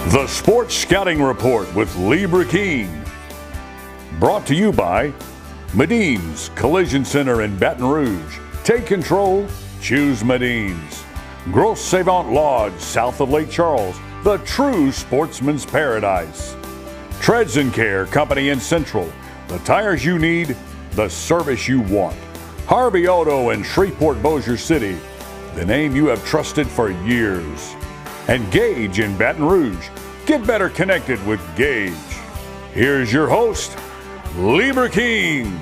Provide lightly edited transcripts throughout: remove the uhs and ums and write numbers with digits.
The Sports Scouting Report with Lee Brecheen. Brought to you by Medine's Collision Center in Baton Rouge. Take control, choose Medine's. Grosse Savant Lodge, south of Lake Charles, the true sportsman's paradise. Treads and Care Company in Central, the tires you need, the service you want. Harvey Auto in Shreveport, Bossier City, the name you have trusted for years. And Gage in Baton Rouge. Get better connected with Gage. Here's your host, Lee Brecheen.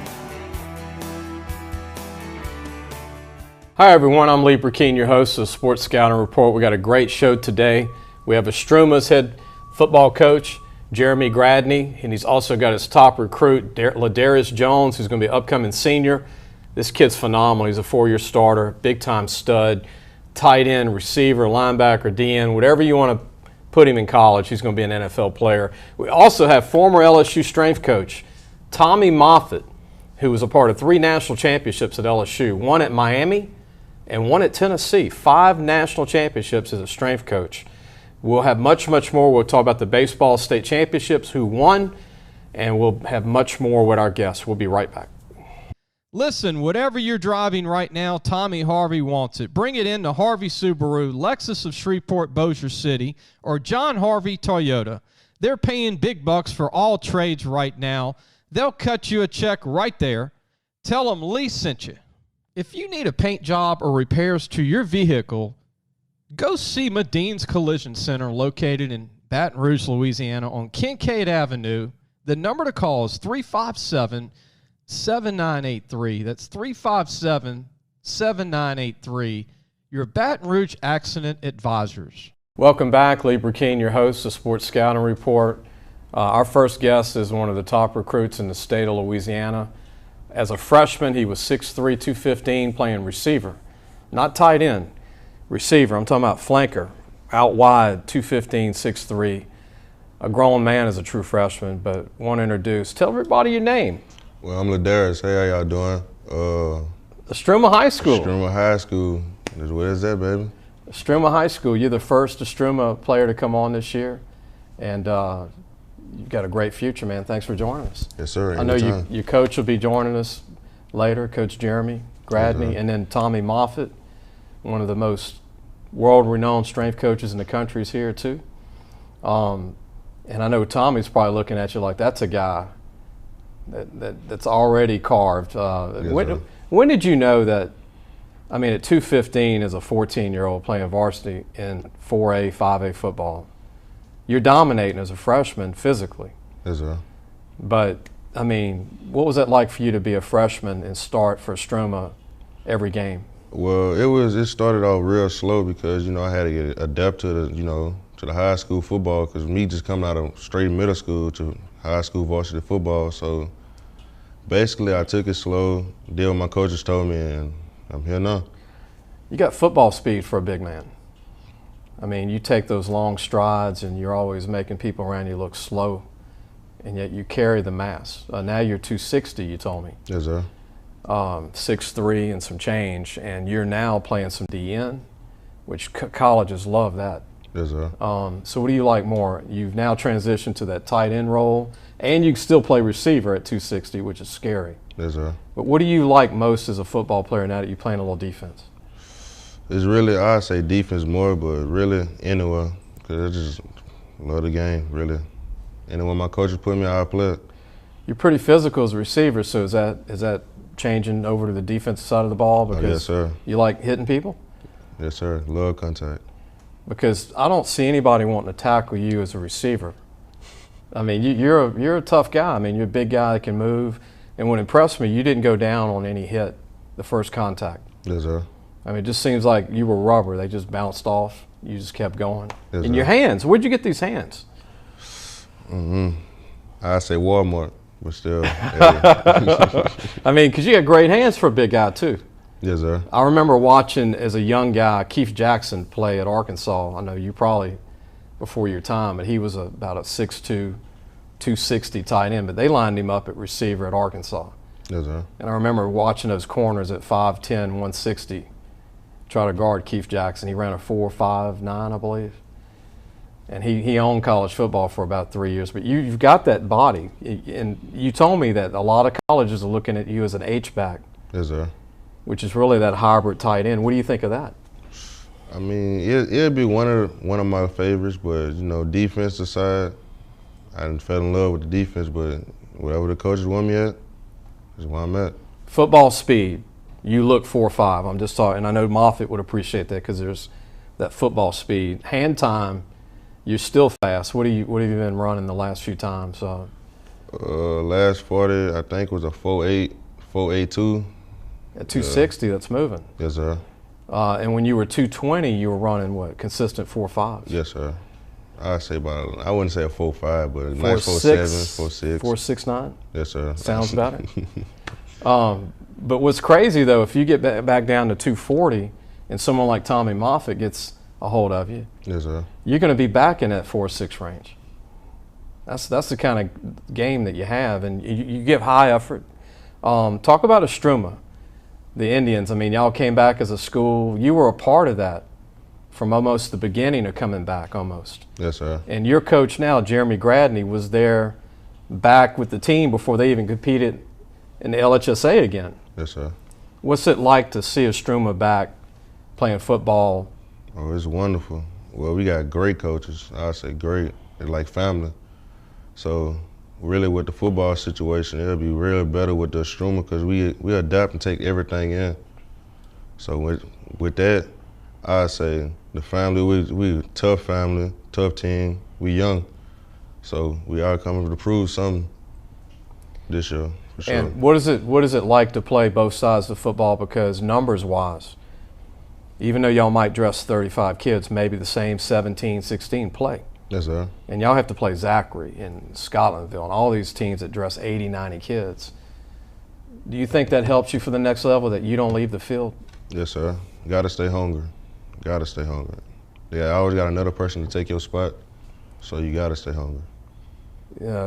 Hi everyone, I'm Lee Brecheen, your host of Sports Scouting Report. We got a great show today. We have Istrouma's head football coach, Jeremy Gradney, and he's also got his top recruit, Ladarius Jones, who's going to be an upcoming senior. This kid's phenomenal. He's a four-year starter, big-time stud, tight end, receiver, linebacker, DN, whatever you want to put him in college. He's going to be an NFL player. We also have former LSU strength coach, Tommy Moffitt, who was a part of 3 national championships at LSU, one at Miami and one at Tennessee. 5 national championships as a strength coach. We'll have much more. We'll talk about the baseball state championships, who won, and we'll have much more with our guests. We'll be right back. Listen, whatever you're driving right now, Tommy Harvey wants it. Bring it in to Harvey Subaru, Lexus of Shreveport, Bossier City, or John Harvey Toyota. They're paying big bucks for all trades right now. They'll cut you a check right there. Tell them Lee sent you. If you need a paint job or repairs to your vehicle, go see Medine's Collision Center located in Baton Rouge, Louisiana on Kincaid Avenue. The number to call is 357-7983. That's 357-7983. Your Baton Rouge Accident Advisors. Welcome back. Lee Brecheen, your host of Sports Scouting Report. Our first guest is one of the top recruits in the state of Louisiana. As a freshman, he was 6'3", 215, playing receiver, not tight end, receiver. I'm talking about flanker, out wide, 215, 6'3". A grown man as a true freshman, but want to introduce. Tell everybody your name. Well, I'm Ladarius. Hey, how y'all doing? Istrouma High School. Istrouma High School. What is that, baby? Istrouma High School. You're the first Istrouma player to come on this year, and you've got a great future, man. Thanks for joining us. Yes, sir. I know your coach will be joining us later, Coach Jeremy Gradney, and then Tommy Moffitt, one of the most world-renowned strength coaches in the country, is here too. And I know Tommy's probably looking at you like, that's a guy that's already carved. Yes, when did you know that, I mean, at 215 as a 14-year-old playing varsity in 4A, 5A football, you're dominating as a freshman physically. Yes, sir. But, I mean, what was it like for you to be a freshman and start for Istrouma every game? Well, it started off real slow because, I had to get adapt to the high school football, because me just coming out of straight middle school to high school varsity football. So basically I took it slow, did what my coaches told me, and I'm here now. You got football speed for a big man. I mean, you take those long strides and you're always making people around you look slow, and yet you carry the mass. Now you're 260, you told me. Yes, sir. 6'3" and some change, and you're now playing some DN, which colleges love that. Yes, sir. So what do you like more? You've now transitioned to that tight end role, and you can still play receiver at 260, which is scary. Yes, sir. But what do you like most as a football player now that you're playing a little defense? It's really, I say defense more, but really anywhere, because I just love the game, really. Anywhere my coaches put me, I play it. You're pretty physical as a receiver, so is that changing over to the defensive side of the ball because yes, sir. You like hitting people? Yes, sir. Love contact. Because I don't see anybody wanting to tackle you as a receiver. I mean, you're a tough guy. I mean, you're a big guy that can move. And what impressed me, you didn't go down on any hit the first contact. Yes, sir. I mean, it just seems like you were rubber. They just bounced off. You just kept going. Yes, and your hands, where'd you get these hands? I say Walmart, but still. I mean, because you got great hands for a big guy, too. Yes, sir. I remember watching as a young guy Keith Jackson play at Arkansas. I know you probably before your time, but he was about a 6'2", 260 tight end, but they lined him up at receiver at Arkansas. Yes, sir. And I remember watching those corners at 5'10", 160, try to guard Keith Jackson. He ran a 4.59, I believe. And he owned college football for about 3 years. But you've got that body. And you told me that a lot of colleges are looking at you as an H-back. Yes, sir. Which is really that hybrid tight end. What do you think of that? I mean, it'd be one of my favorites, but, you know, defense aside, I didn't fell in love with the defense, but whatever the coaches want me at is where I'm at. Football speed, you look 4.5. I'm just talking, and I know Moffett would appreciate that because there's that football speed. Hand time, you're still fast. What have you been running the last few times? Last 40, I think, was a 4.8, 4.82. At 260, that's moving. Yes, sir. And when you were 220, you were running what? Consistent 4.5s? Yes, sir. I'd say about, I wouldn't say a 4.5, but a 4.6, nice 4.7, 4.6. 4.69? Yes, sir. Sounds about it. But what's crazy, though, if you get back down to 240 and someone like Tommy Moffitt gets a hold of you, yes, sir, you're going to be back in that 4.6 range. That's the kind of game that you have, and you give high effort. Talk about Istrouma, the Indians. I mean, y'all came back as a school. You were a part of that from almost the beginning of coming back, almost. Yes, sir. And your coach now, Jeremy Gradney, was there back with the team before they even competed in the LHSA again. Yes, sir. What's it like to see Istrouma back playing football? Oh, it's wonderful. Well, we got great coaches. I say great. They're like family. So really with the football situation, it'll be real better with the Istrouma because we adapt and take everything in. So with that, I say the family, we a tough family, tough team. We young. So we are coming to prove something this year, for sure. And what is it like to play both sides of football? Because numbers-wise, even though y'all might dress 35 kids, maybe the same 17, 16 play. Yes, sir. And y'all have to play Zachary and Scotlandville and all these teams that dress 80, 90 kids. Do you think that helps you for the next level, that you don't leave the field? Yes, sir. Got to stay hungry. Got to stay hungry. Yeah, I always got another person to take your spot, so you got to stay hungry.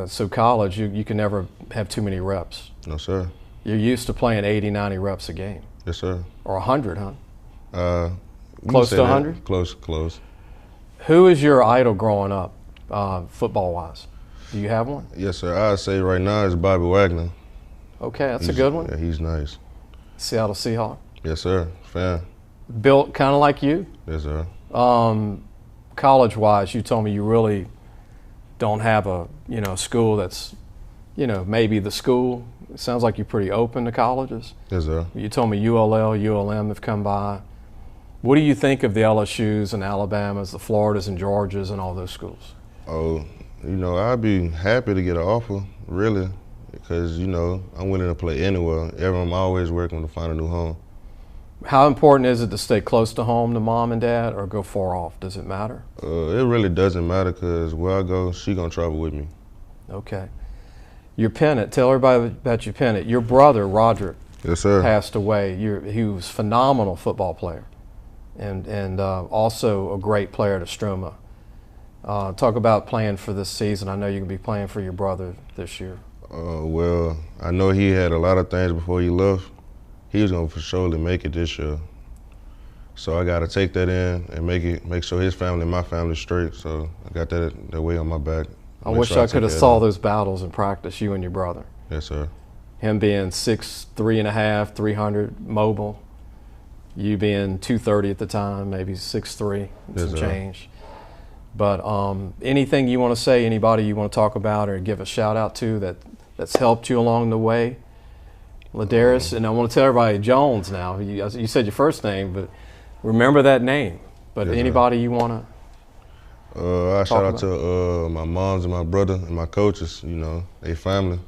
So college, you can never have too many reps. No, sir. You're used to playing 80, 90 reps a game. Yes, sir. Or 100, huh? Close to 100? Close. Who is your idol growing up, football-wise? Do you have one? Yes, sir. I'd say right now is Bobby Wagner. Okay, that's a good one. Yeah, he's nice. Seattle Seahawks. Yes, sir. Fan. Built kind of like you. Yes, sir. College-wise, you told me you really don't have a school that's maybe the school. It sounds like you're pretty open to colleges. Yes, sir. You told me ULL, ULM have come by. What do you think of the LSUs and Alabamas, the Floridas and Georgias and all those schools? Oh, I'd be happy to get an offer, really, because, I'm willing to play anywhere. I'm always working to find a new home. How important is it to stay close to home to mom and dad or go far off? Does it matter? It really doesn't matter because where I go, she going to travel with me. Okay. Your pennant, tell everybody about your pennant. Your brother, Roderick, yes, sir, passed away. He was a phenomenal football player and also a great player at Istrouma. Talk about playing for this season. I know you're going to be playing for your brother this year. Well, I know he had a lot of things before he left. He was going to for surely make it this year. So I got to take that in and make sure his family and my family straight. So I got that weight on my back. I wish I could have saw those battles in practice, you and your brother. Yes, sir. Him being 6'3.5", 300 mobile. You being 230 at the time, maybe 6'3", some change. But anything you want to say, anybody you want to talk about or give a shout out to that's helped you along the way? Ladarius, and I want to tell everybody Jones now. You said your first name, but remember that name. But yes, anybody you want to I shout out to my moms and my brother and my coaches, they family,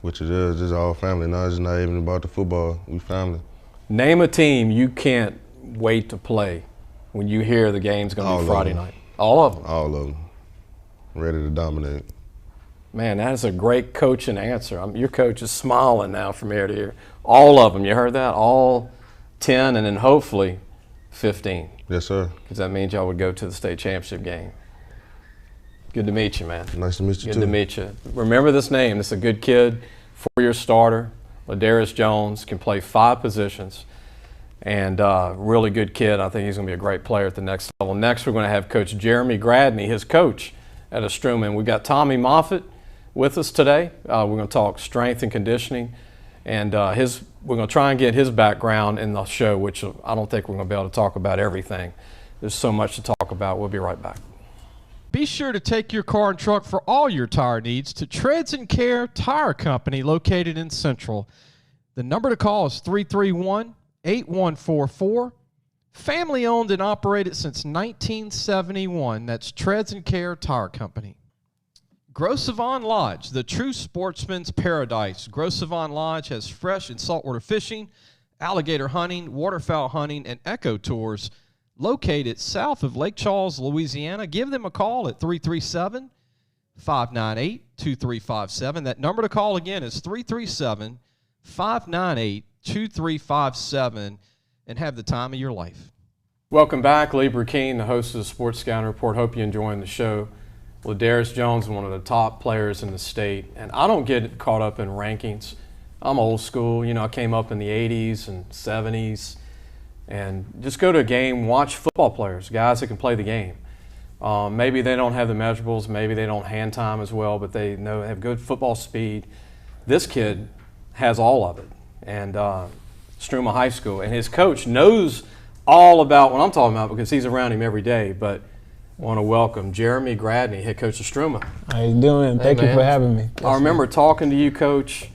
which it is. It's all family. Now it's not even about the football. We family. Name a team you can't wait to play when you hear the game's going to be Friday night. All of them? All of them. Ready to dominate. Man, that is a great coaching answer. Your coach is smiling now from ear to ear. All of them. You heard that? All 10 and then hopefully 15. Yes, sir. Because that means y'all would go to the state championship game. Good to meet you, man. Nice to meet you, too. Good to meet you. Remember this name. This is a good kid, 4-year starter. Ladarius Jones can play 5 positions. and really good kid. I think he's going to be a great player at the next level. Next, we're going to have Coach Jeremy Gradney, his coach at Istrouma. And we've got Tommy Moffitt with us today. We're going to talk strength and conditioning, and we're going to try and get his background in the show, which I don't think we're going to be able to talk about everything. There's so much to talk about. We'll be right back. Be sure to take your car and truck for all your tire needs to Treads and Care Tire Company located in Central. The number to call is 331-8144. Family owned and operated since 1971. That's Treads and Care Tire Company. Gros Savon Lodge, the true sportsman's paradise. Gros Savon Lodge has fresh and saltwater fishing, alligator hunting, waterfowl hunting, and eco tours. Located south of Lake Charles, Louisiana. Give them a call at 337-598-2357. That number to call again is 337-598-2357, and have the time of your life. Welcome back. Lee Brecheen, the host of the Sports Scouting Report. Hope you're enjoying the show. Ladarius Jones is one of the top players in the state, and I don't get caught up in rankings. I'm old school. You know, I came up in the 80s and 70s. And just go to a game, watch football players, guys that can play the game. Maybe they don't have the measurables, maybe they don't hand time as well, but they have good football speed. This kid has all of it. And Istrouma High School, and his coach knows all about what I'm talking about because he's around him every day. But I want to welcome Jeremy Gradney, head coach of Istrouma. How you doing? Thank you for having me. I remember talking to you, Coach,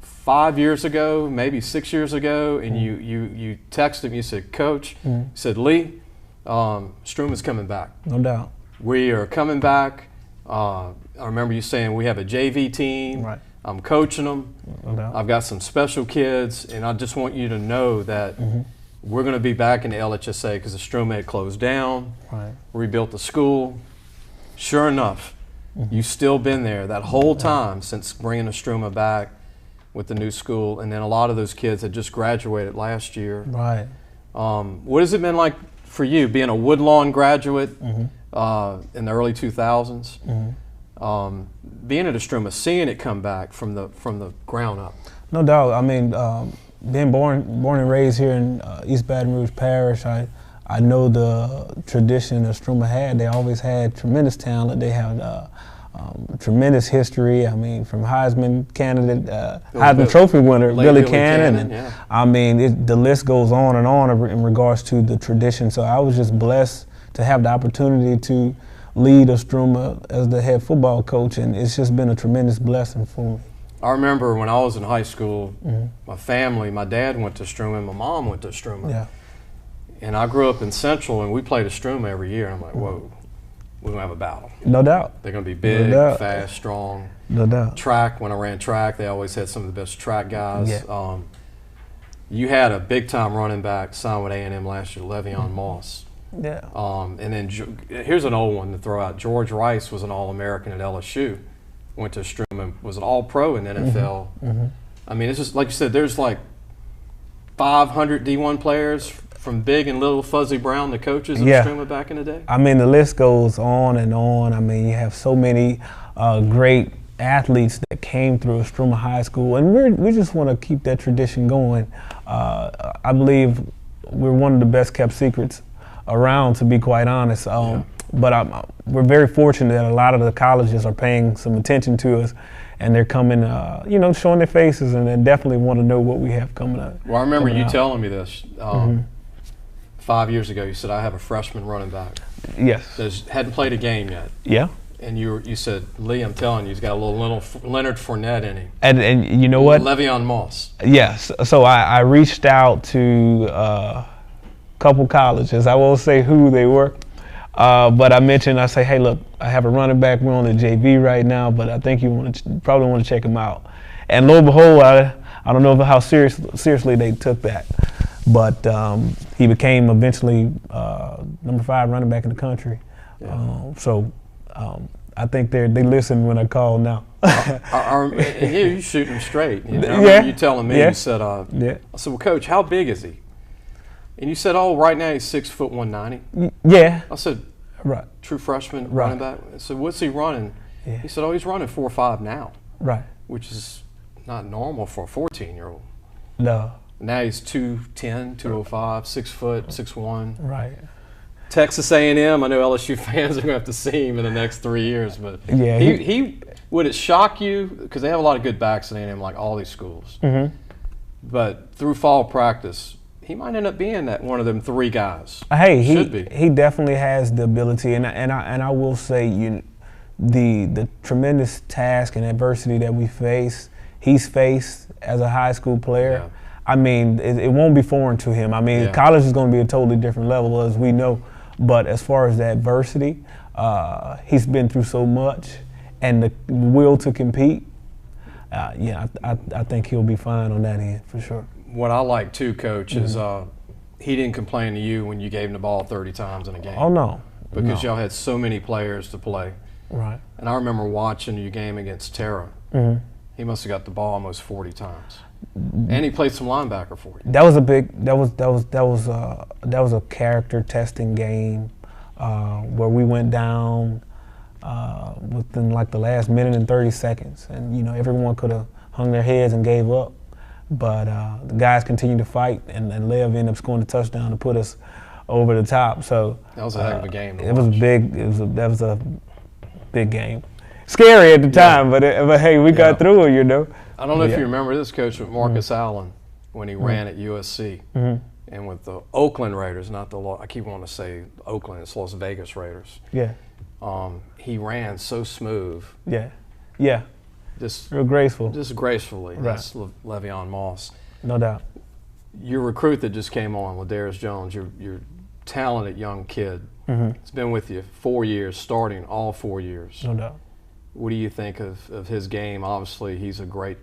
5 years ago, maybe 6 years ago, and you texted me. You said, Coach, you said, Lee, Istrouma's coming back. No doubt. We are coming back. I remember you saying we have a JV team. Right. I'm coaching them. No doubt. I've got some special kids, and I just want you to know that we're going to be back in the LHSA because Istrouma had closed down, rebuilt the school. Sure enough, you've still been there that whole time since bringing Istrouma back with the new school, and then a lot of those kids had just graduated last year. Right. What has it been like for you, being a Woodlawn graduate in the early 2000s, being at Istrouma, seeing it come back from the ground up? No doubt. I mean, being born and raised here in East Baton Rouge Parish, I know the tradition Istrouma had. They always had tremendous talent. They had tremendous history. I mean, from Heisman candidate, Heisman Trophy winner, Billy Cannon. And I mean, the list goes on in regards to the tradition. So I was just blessed to have the opportunity to lead Istrouma as the head football coach, and it's just been a tremendous blessing for me. I remember when I was in high school, my family, my dad went to Istrouma and my mom went to Istrouma. Yeah. And I grew up in Central, and we played Istrouma every year. And I'm like, whoa. We're going to have a battle. No doubt. They're going to be big, fast, strong. No doubt. Track, when I ran track, they always had some of the best track guys. Yeah. You had a big-time running back signed with A&M last year, Le'Veon Moss. Yeah. And then here's an old one to throw out. George Rice was an All-American at LSU, went to Istrouma, was an All-Pro in the NFL. I mean, it's just, like you said, there's like 500 D1 players from Big and Little Fuzzy Brown, the coaches of Istrouma back in the day? I mean, the list goes on and on. I mean, you have so many great athletes that came through Istrouma High School, and we just want to keep that tradition going. I believe we're one of the best kept secrets around, to be quite honest. But we're very fortunate that a lot of the colleges are paying some attention to us, and they're coming, showing their faces, and they definitely want to know what we have coming up. Well, I remember you telling me this. 5 years ago, you said, I have a freshman running back. Yes. That hadn't played a game yet. Yeah. And you said, Lee, I'm telling you, he's got a little Leonard Fournette in him. And you know what? Le'Veon Moss. Yes. So I reached out to a couple colleges. I won't say who they were, but I say, hey, look, I have a running back. We're on the JV right now, but I think you probably want to check him out. And lo and behold, I don't know how seriously they took that. But he became eventually number 5 running back in the country. Yeah. I think they listen when I call now. You shoot him straight. You know? I remember you telling me, you said, I said, well, Coach, how big is he? And you said, oh, right now he's 6 foot 190. Yeah. I said, right. True freshman running back. I said, what's he running? Yeah. He said, oh, he's running 4.5 now. Right. Which is not normal for a 14-year-old. No. Now he's 210, 205, 6 foot, 6'1". Right. Texas A&M, I know LSU fans are going to have to see him in the next 3 years, but Yeah, he would it shock you, because they have a lot of good backs at A&M, like all these schools, but through fall practice, he might end up being that one of them 3 guys. Hey, he definitely has the ability, and I will say, the tremendous task and adversity that he's faced as a high school player. Yeah. I mean, it won't be foreign to him. I mean, college is going to be a totally different level, as we know. But as far as the adversity, he's been through so much, and the will to compete. I think he'll be fine on that end for sure. What I like too, Coach, is he didn't complain to you when you gave him the ball 30 times in a game. Oh no, because y'all had so many players to play. Right. And I remember watching your game against Terra. He must have got the ball almost 40 times. And he played some linebacker for you. That was a character testing game where we went down within like the last minute and 30 seconds, and everyone could have hung their heads and gave up, but the guys continued to fight, and Lev ended up scoring a touchdown to put us over the top. So that was a heck of a game. It was big. That was a big game. Scary at the time, but hey, we got through it, I don't know if you remember this, Coach, with Marcus Allen when he ran at USC, and with the Oakland Raiders, I keep wanting to say Oakland, it's Las Vegas Raiders. Yeah. He ran so smooth. Yeah. Just real graceful. Just gracefully. Right. That's Le'Veon Moss. No doubt. Your recruit that just came on, Ladarius Jones, your talented young kid. It's been with you 4 years, starting all 4 years. No doubt. What do you think of his game? Obviously, he's a great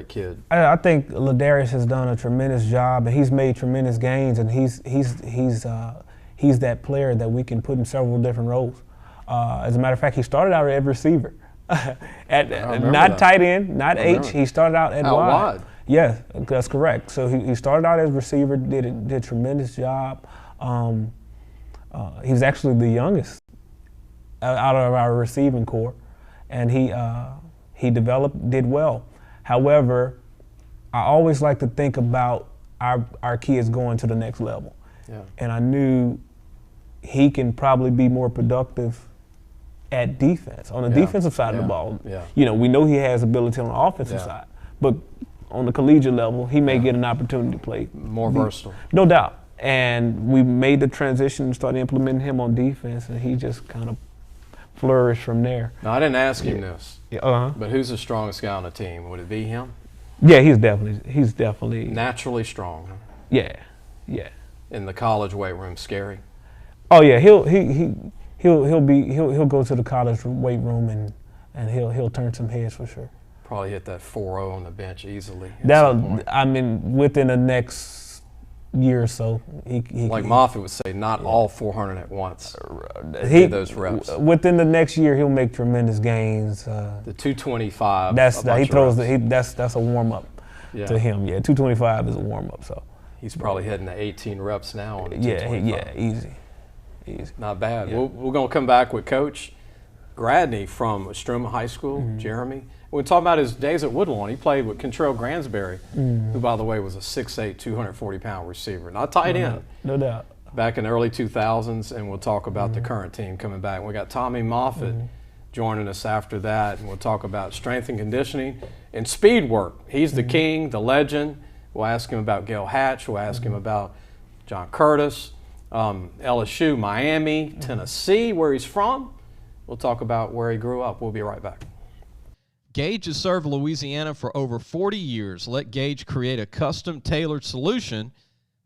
kid. I think Ladarius has done a tremendous job, and he's made tremendous gains, and he's that player that we can put in several different roles. As a matter of fact, he started out at receiver, not tight end, not H. He started out at wide. Yes, that's correct. So he started out as receiver, did a tremendous job. He was actually the youngest out of our receiving corps, and he did well. However, I always like to think about our kids going to the next level. Yeah. And I knew he can probably be more productive at defense, on the defensive side of the ball. Yeah. We know he has ability on the offensive side, but on the collegiate level, he may get an opportunity to play. More versatile. No doubt. And we made the transition and started implementing him on defense, and he just kind of flourished from there. Now, I didn't ask him this, but who's the strongest guy on the team? Would it be him? Yeah, he's definitely naturally strong. Huh? Yeah. In the college weight room, scary. Oh yeah, he'll go to the college weight room and he'll turn some heads for sure. Probably hit that 4.0 on the bench easily. Within the next year or so, he like Moffett would say, not all 400 at once. Those reps. Within the next year, he'll make tremendous gains. The 225. That's a warm up to him. Yeah, 225 is a warm up. So he's probably heading to 18 reps now on the 225. Easy. Not bad. Yeah. We're going to come back with Coach Gradney from Istrouma High School, Jeremy. We're talking about his days at Woodlawn. He played with Contrell Gransberry, who, by the way, was a 6'8", 240-pound receiver. Not tight end. No doubt. Back in the early 2000s, and we'll talk about the current team coming back. We got Tommy Moffitt joining us after that, and we'll talk about strength and conditioning and speed work. He's the king, the legend. We'll ask him about Gail Hatch. We'll ask him about John Curtis, LSU, Miami, Tennessee, where he's from. We'll talk about where he grew up. We'll be right back. Gage has served Louisiana for over 40 years. Let Gage create a custom-tailored solution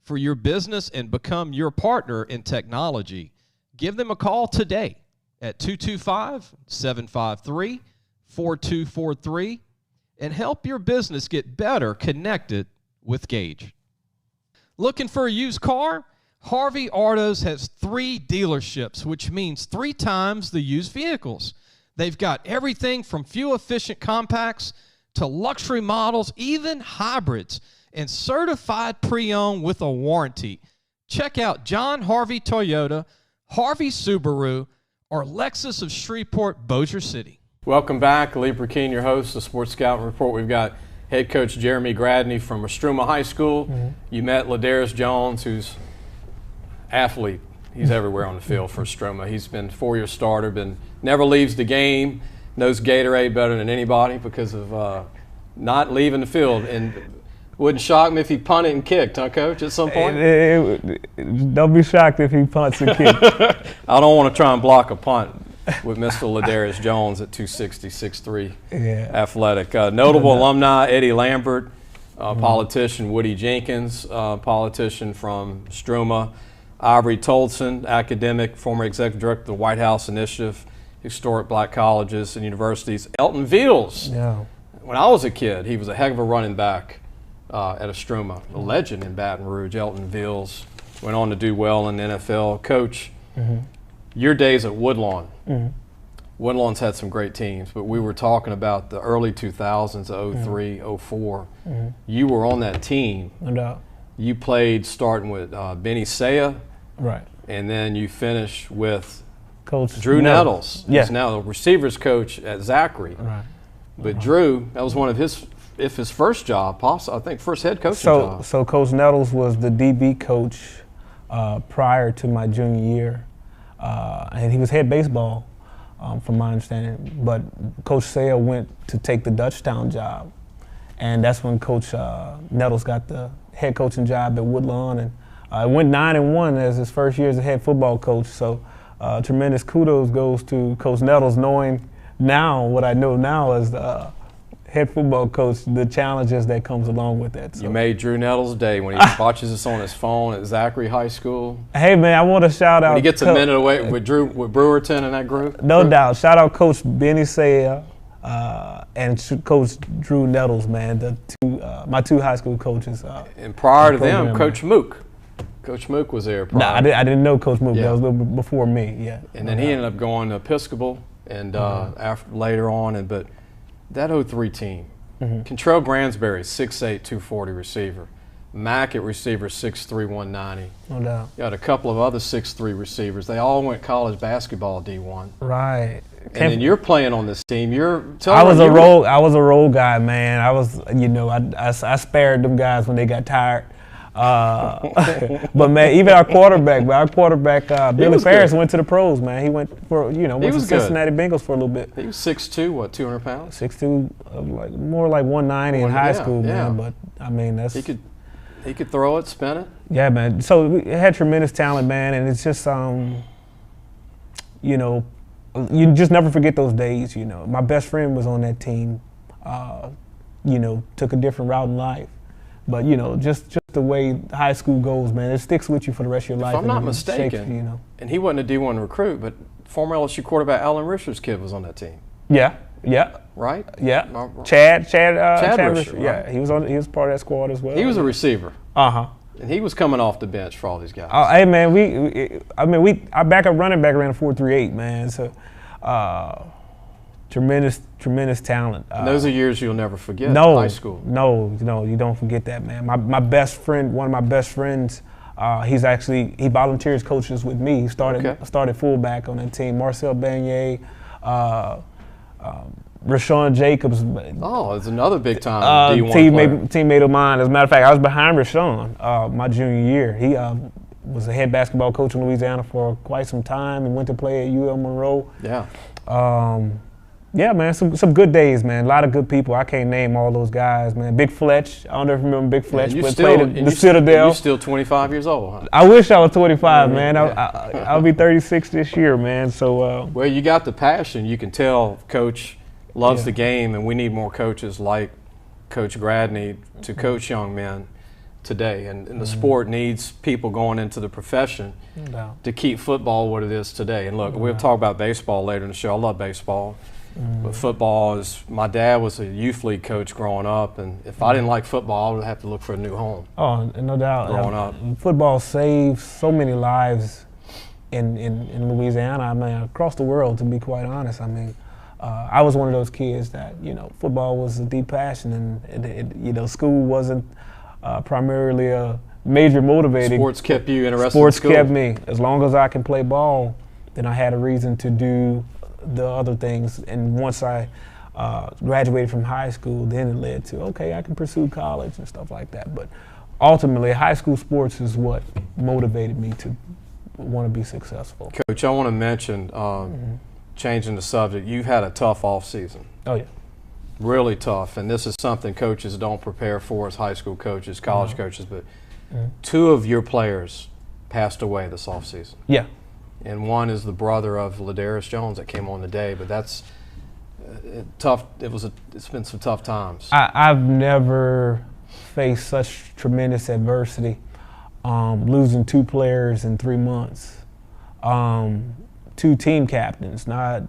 for your business and become your partner in technology. Give them a call today at 225-753-4243 and help your business get better connected with Gage. Looking for a used car? Harvey Autos has 3 dealerships, which means 3 times the used vehicles. They've got everything from fuel-efficient compacts to luxury models, even hybrids, and certified pre-owned with a warranty. Check out John Harvey Toyota, Harvey Subaru, or Lexus of Shreveport, Bossier City. Welcome back. Lee Brecheen, your host, the Sports Scouting Report. We've got head coach Jeremy Gradney from Istrouma High School. You met Ladarius Jones, who's athlete. He's everywhere on the field for Istrouma. He's been 4-year starter, never leaves the game, knows Gatorade better than anybody because of not leaving the field. And wouldn't shock me if he punted and kicked, huh, Coach, at some point? Don't be shocked if he punts and kicks. I don't want to try and block a punt with Mr. Ladarius Jones at 260, 6'3", athletic. Notable alumni, Eddie Lambert, politician, Woody Jenkins, politician from Istrouma, Ivory Tolson, academic, former executive director of the White House Initiative, historic black colleges and universities. Elton Veals. Yeah. When I was a kid, he was a heck of a running back at Istrouma, a legend in Baton Rouge. Elton Veals went on to do well in the NFL. Coach, your days at Woodlawn. Woodlawn's had some great teams, but we were talking about the early 2000s, 03, 04. You were on that team. No doubt. You played starting with Benny Saya. Right. And then you finished with Coach Drew Nettles. Yeah. He's now the receivers coach at Zachary. Right. But Drew, that was one of his first job, possibly, I think first head coaching job. So Coach Nettles was the DB coach prior to my junior year. And he was head baseball, from my understanding. But Coach Saya went to take the Dutchtown job. And that's when Coach Nettles got the head coaching job at Woodlawn. And went 9-1 as his first year as a head football coach. So tremendous kudos goes to Coach Nettles, knowing now what I know now as the head football coach, the challenges that comes along with that. So. You made Drew Nettles' day when he watches us on his phone at Zachary High School. Hey man, I want to shout out. When he gets a minute away with Brewerton and that group. No doubt. Shout out Coach Benny Saya and Coach Drew Nettles, man. The two, my two high school coaches. And prior to them, Coach Mook. Coach Mook was there prior. No, I didn't know Coach Mook. That was a little before me. Yeah. And then he ended up going to Episcopal and after later on, but that 03 team, Contrell Gransberry, 6'8", 240 receiver. Mack at receiver, 6'3", 190. No doubt. You got a couple of other 6'3" receivers. They all went college basketball D1. Right. And then you're playing on this team. I was a role guy, man. I was, I spared them guys when they got tired. But man, even our quarterback, Billy Ferris went to the pros, man. He went to Cincinnati Bengals for a little bit. He was 6'2", what, 200 pounds? 6'2", more like 190 in high school, man. But I mean, that's he could throw it, spin it. Yeah, man. So we had tremendous talent, man, and it's just you just never forget those days. My best friend was on that team. Took a different route in life. But just the way high school goes, man, it sticks with you for the rest of your life. If I'm not mistaken, and he wasn't a D1 recruit, but former LSU quarterback Alan Risher's kid was on that team. Yeah. Right? Yeah. Chad Risher. Yeah, he was part of that squad as well. He was a receiver. And he was coming off the bench for all these guys. Hey man, our backup running back ran a 4.38, man. So. Tremendous talent. Those are years you'll never forget. High school. No, you don't forget that, man. My best friend, one of my best friends, he volunteers coaches with me. He started fullback on that team. Marcel Bagnier, Rashawn Jacobs. Oh, it's another big time D1 teammate of mine. As a matter of fact, I was behind Rashawn my junior year. He was a head basketball coach in Louisiana for quite some time and went to play at UL Monroe. Yeah. Yeah, man, some good days, man. A lot of good people. I can't name all those guys, man. Big Fletch. I don't know if you remember Big Fletch, but played at the Citadel. You're still 25 years old, huh? I wish I was 25, man. I'll be 36 this year, man. So. Well, you got the passion. You can tell Coach loves the game, and we need more coaches like Coach Gradney to coach young men today. And the sport needs people going into the profession to keep football what it is today. And look, we'll talk about baseball later in the show. I love baseball. But football is, my dad was a youth league coach growing up, and if I didn't like football, I would have to look for a new home. Oh, no doubt. Growing up. Football saves so many lives in Louisiana, I mean, across the world, to be quite honest. I mean, I was one of those kids that, football was a deep passion, and school wasn't primarily a major motivating. Sports kept you interested Sports in school. kept me. As long as I can play ball, then I had a reason to do the other things. And once I graduated from high school, then it led to, okay, I can pursue college and stuff like that. But ultimately, high school sports is what motivated me to want to be successful. Coach, I want to mention, changing the subject, you've had a tough off season. Oh, yeah. Really tough, and this is something coaches don't prepare for as high school coaches, college coaches, but 2 of your players passed away this offseason. Yeah. And one is the brother of Ladarius Jones that came on today, but that's tough. It's been some tough times. I've never faced such tremendous adversity, losing 2 players in 3 months, 2 team captains. Not,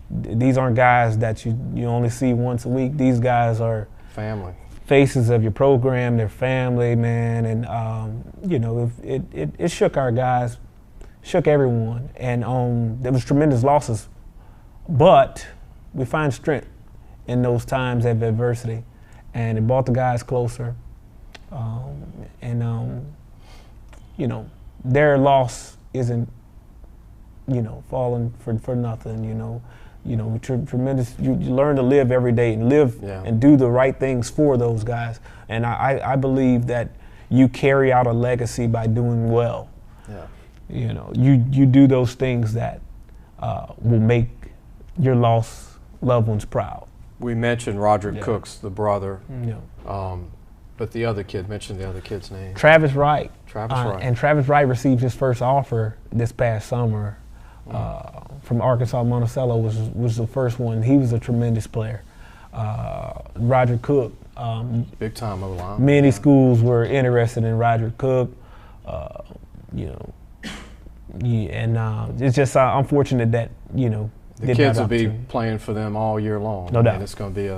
these aren't guys that you only see once a week. These guys are family, faces of your program. They're family, man, and it shook our guys, shook everyone, and there was tremendous losses. But we find strength in those times of adversity, and it brought the guys closer. Their loss isn't, falling for nothing. Tremendous. You learn to live every day and live and do the right things for those guys. And I believe that you carry out a legacy by doing well. Yeah. You do those things that will make your lost loved ones proud. We mentioned Roderick Cooks, the brother. But the other kid, mentioned the other kid's name. Travis Wright. Travis Wright. And Travis Wright received his first offer this past summer from Arkansas. Monticello was the first one. He was a tremendous player. Roderick Cook. Big time O-line. Many schools were interested in Roderick Cook. It's just unfortunate that, the kids will be playing for them all year long. No doubt. And it's going to be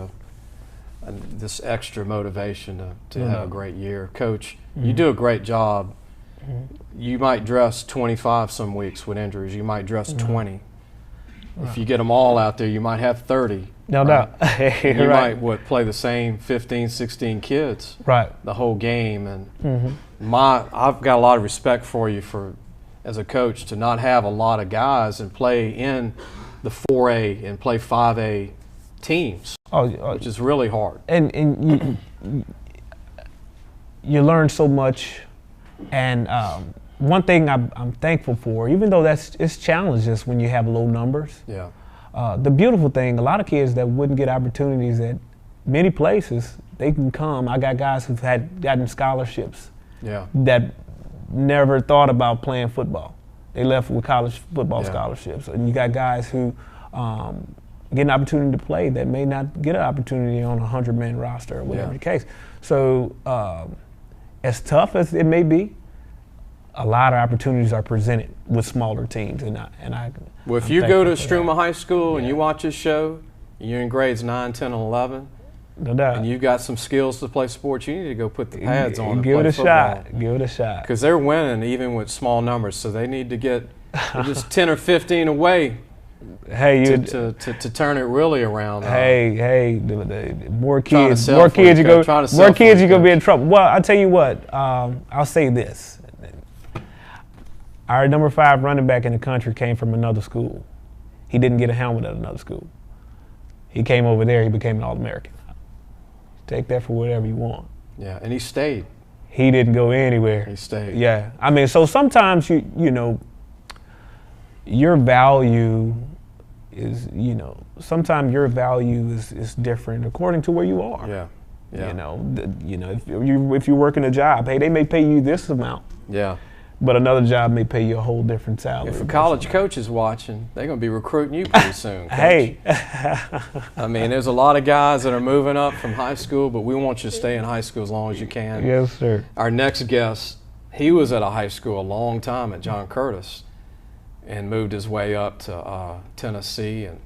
this extra motivation to have a great year. Coach, you do a great job. You might dress 25 some weeks with injuries. You might dress 20. If you get them all out there, you might have 30. No doubt. You might play the same 15, 16 kids the whole game. And I've got a lot of respect for you as a coach to not have a lot of guys and play in the 4A and play 5A teams, which is really hard. And you learn so much. And one thing I'm thankful for, even though it's challenges when you have low numbers. Yeah. The beautiful thing, a lot of kids that wouldn't get opportunities at many places, they can come. I got guys who've gotten scholarships. Yeah. That never thought about playing football. They left with college football scholarships. And you got guys who get an opportunity to play that may not get an opportunity on a 100-man roster or whatever the case. So as tough as it may be, a lot of opportunities are presented with smaller teams. Well, if you go to Istrouma High School and you watch this show, you're in grades 9, 10, and 11, no doubt, and you've got some skills to play sports, you need to go put the pads on and give play it a football. shot. Give it a shot. Because they're winning even with small numbers, so they need to get just 10 or 15 away to turn it really around. The more kids you're gonna be in trouble. Well, I'll tell you what. I'll say this. Our number 5 running back in the country came from another school. He didn't get a helmet at another school. He came over there. He became an All-American. Take that for whatever you want. Yeah, and he stayed. He didn't go anywhere. He stayed. Yeah, I mean, so sometimes your value is, sometimes your value is different according to where you are. Yeah. If you're working a job, hey, they may pay you this amount. Yeah. But another job may pay you a whole different salary. If a college coach is watching, they're going to be recruiting you pretty soon, Coach. Hey. I mean, there's a lot of guys that are moving up from high school, but we want you to stay in high school as long as you can. Yes, sir. Our next guest, he was at a high school a long time at John Curtis and moved his way up to Tennessee and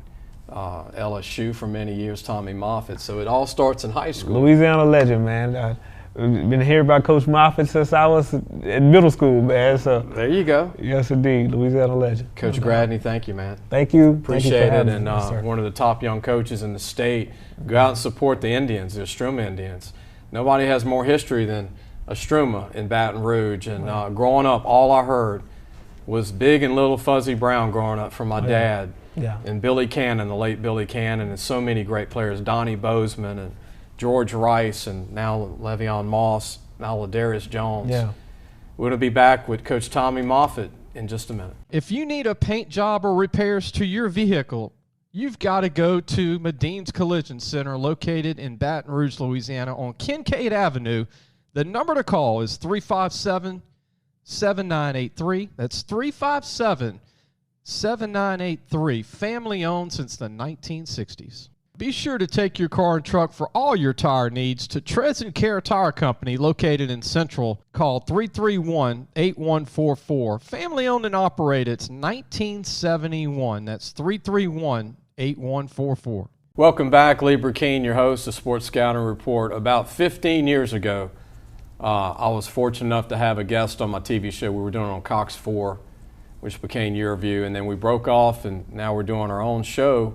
LSU for many years, Tommy Moffitt. So it all starts in high school. Louisiana legend, man. Been hearing about Coach Moffett since I was in middle school, man. So there you go. Yes, indeed, Louisiana legend. Coach Gradney, thank you, man. Thank you. Appreciate it. And one of the top young coaches in the state. Go out and support the Indians, the Istrouma Indians. Nobody has more history than Istrouma in Baton Rouge. And growing up, all I heard was Big and Little Fuzzy Brown growing up from my dad. Yeah. And Billy Cannon, the late Billy Cannon, and so many great players, Donnie Bozeman and George Rice, and now Le'Veon Moss, now Ladarius Jones. Yeah. We're going to be back with Coach Tommy Moffitt in just a minute. If you need a paint job or repairs to your vehicle, you've got to go to Madine's Collision Center, located in Baton Rouge, Louisiana, on Kincaid Avenue. The number to call is 357-7983. That's 357-7983. Family owned since the 1960s. Be sure to take your car and truck for all your tire needs to Treads & Care Tire Company, located in Central. Call 331-8144. Family owned and operated. It's 1971. That's 331-8144. Welcome back. Lee Brecheen, your host of Sports Scouting Report. About 15 years ago, I was fortunate enough to have a guest on my TV show. We were doing it on Cox 4, which became Your View, and then we broke off, and now we're doing our own show.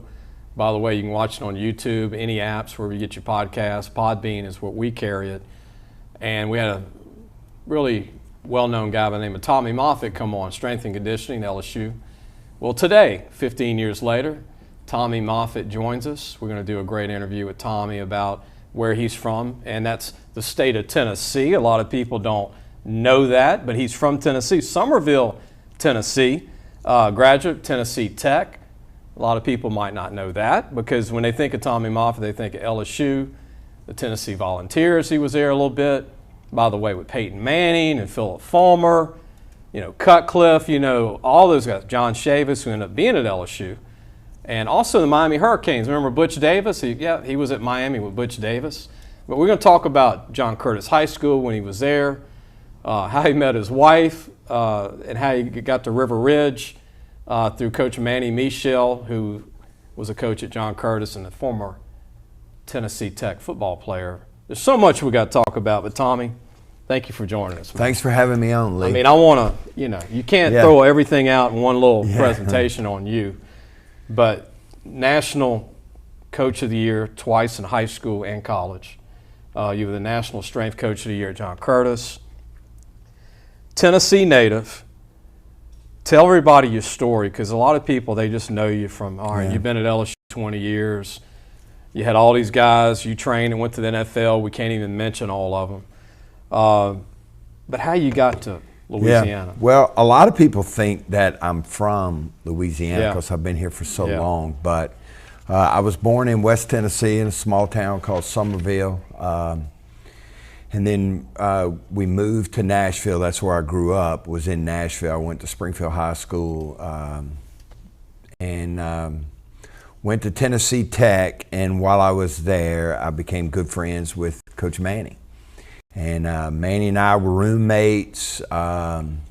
By the way, you can watch it on YouTube, any apps where you get your podcast. Podbean is what we carry it. And we had a really well-known guy by the name of Tommy Moffitt come on, strength and conditioning, LSU. Well, today, 15 years later, Tommy Moffitt joins us. We're going to do a great interview with Tommy about where he's from, and that's the state of Tennessee. A lot of people don't know that, but he's from Tennessee, Summerville, Tennessee, graduate, Tennessee Tech. A lot of people might not know that because when they think of Tommy Moffitt, they think of LSU, the Tennessee Volunteers. He was there a little bit, by the way, with Peyton Manning and Philip Fulmer, Cutcliffe, all those guys. John Chavis, who ended up being at LSU, and also the Miami Hurricanes. Remember Butch Davis? He was at Miami with Butch Davis. But we're going to talk about John Curtis High School when he was there, how he met his wife, and how he got to River Ridge. Through Coach Manny Michel, who was a coach at John Curtis and a former Tennessee Tech football player. There's so much we got to talk about, but Tommy, thank you for joining us, man. Thanks for having me on, Lee. I mean, I want to, you can't throw everything out in one little presentation on you, but National Coach of the Year twice in high school and college. You were the National Strength Coach of the Year at John Curtis. Tennessee native. Tell everybody your story, because a lot of people, they just know you from, you've been at LSU 20 years. You had all these guys. You trained and went to the NFL. We can't even mention all of them. But how you got to Louisiana? Yeah. Well, a lot of people think that I'm from Louisiana because I've been here for so long. But I was born in West Tennessee in a small town called Somerville. And then we moved to Nashville. That's where I grew up, was in Nashville. I went to Springfield High School and went to Tennessee Tech. And while I was there, I became good friends with Coach Manny. And Manny and I were roommates. And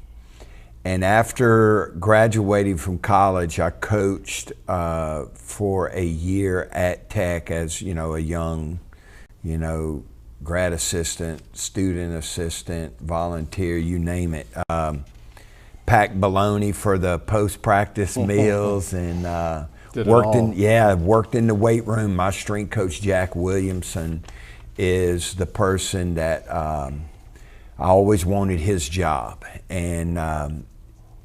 after graduating from college, I coached for a year at Tech as, a young, grad assistant, student assistant, volunteer, you name it. Packed bologna for the post-practice meals and worked in the weight room. My strength coach, Jack Williamson, is the person that I always wanted his job. And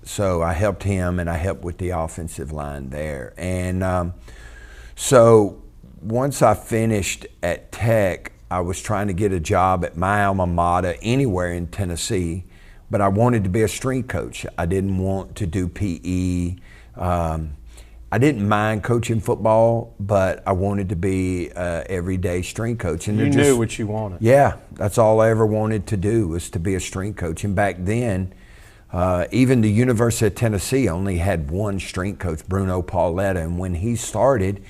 so I helped him and I helped with the offensive line there. And so once I finished at Tech, I was trying to get a job at my alma mater anywhere in Tennessee, but I wanted to be a strength coach. I didn't want to do PE. I didn't mind coaching football, but I wanted to be an everyday strength coach. And you knew what you wanted. Yeah, that's all I ever wanted to do, was to be a strength coach. And back then, even the University of Tennessee only had one strength coach, Bruno Pauletta, and when he started,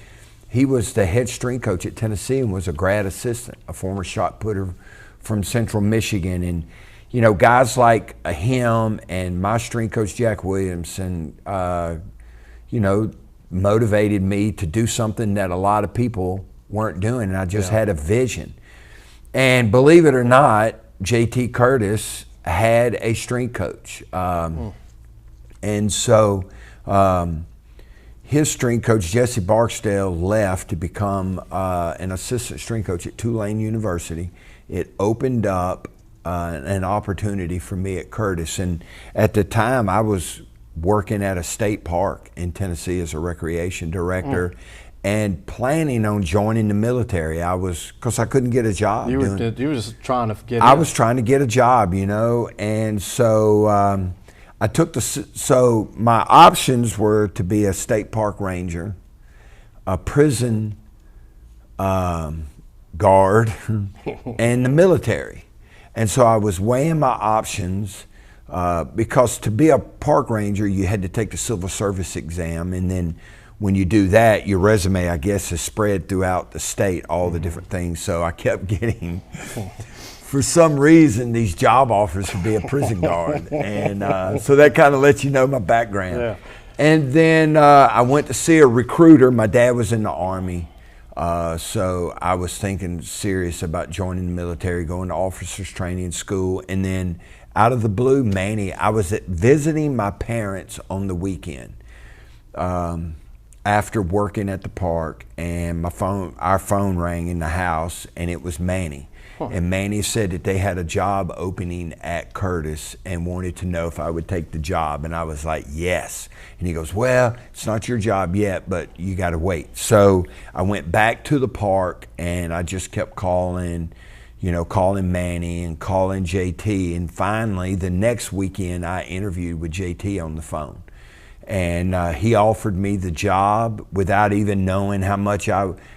he was the head strength coach at Tennessee and was a grad assistant, a former shot putter from Central Michigan. And, guys like him and my strength coach, Jack Williamson, motivated me to do something that a lot of people weren't doing. And I just had a vision. And believe it or not, J.T. Curtis had a strength coach. And so his strength coach, Jesse Barksdale, left to become an assistant strength coach at Tulane University. It opened up an opportunity for me at Curtis. And at the time, I was working at a state park in Tennessee as a recreation director and planning on joining the military. Because I couldn't get a job. You were just trying to get I was trying to get a job, and so I took so my options were to be a state park ranger, a prison guard, and the military. And so I was weighing my options because to be a park ranger, you had to take the civil service exam, and then when you do that, your resume, I guess, is spread throughout the state, all the different things. So I kept getting, for some reason, these job offers to be a prison guard. And so that kind of lets you know my background. Yeah. And then I went to see a recruiter. My dad was in the Army. So I was thinking serious about joining the military, going to officers training school. And then out of the blue, Manny, I was visiting my parents on the weekend. After working at the park, and our phone rang in the house, and it was Manny. And Manny said that they had a job opening at Curtis and wanted to know if I would take the job. And I was like, yes. And he goes, well, it's not your job yet, but you got to wait. So I went back to the park, and I just kept calling Manny and calling JT. And finally, the next weekend, I interviewed with JT on the phone. And he offered me the job without even knowing how much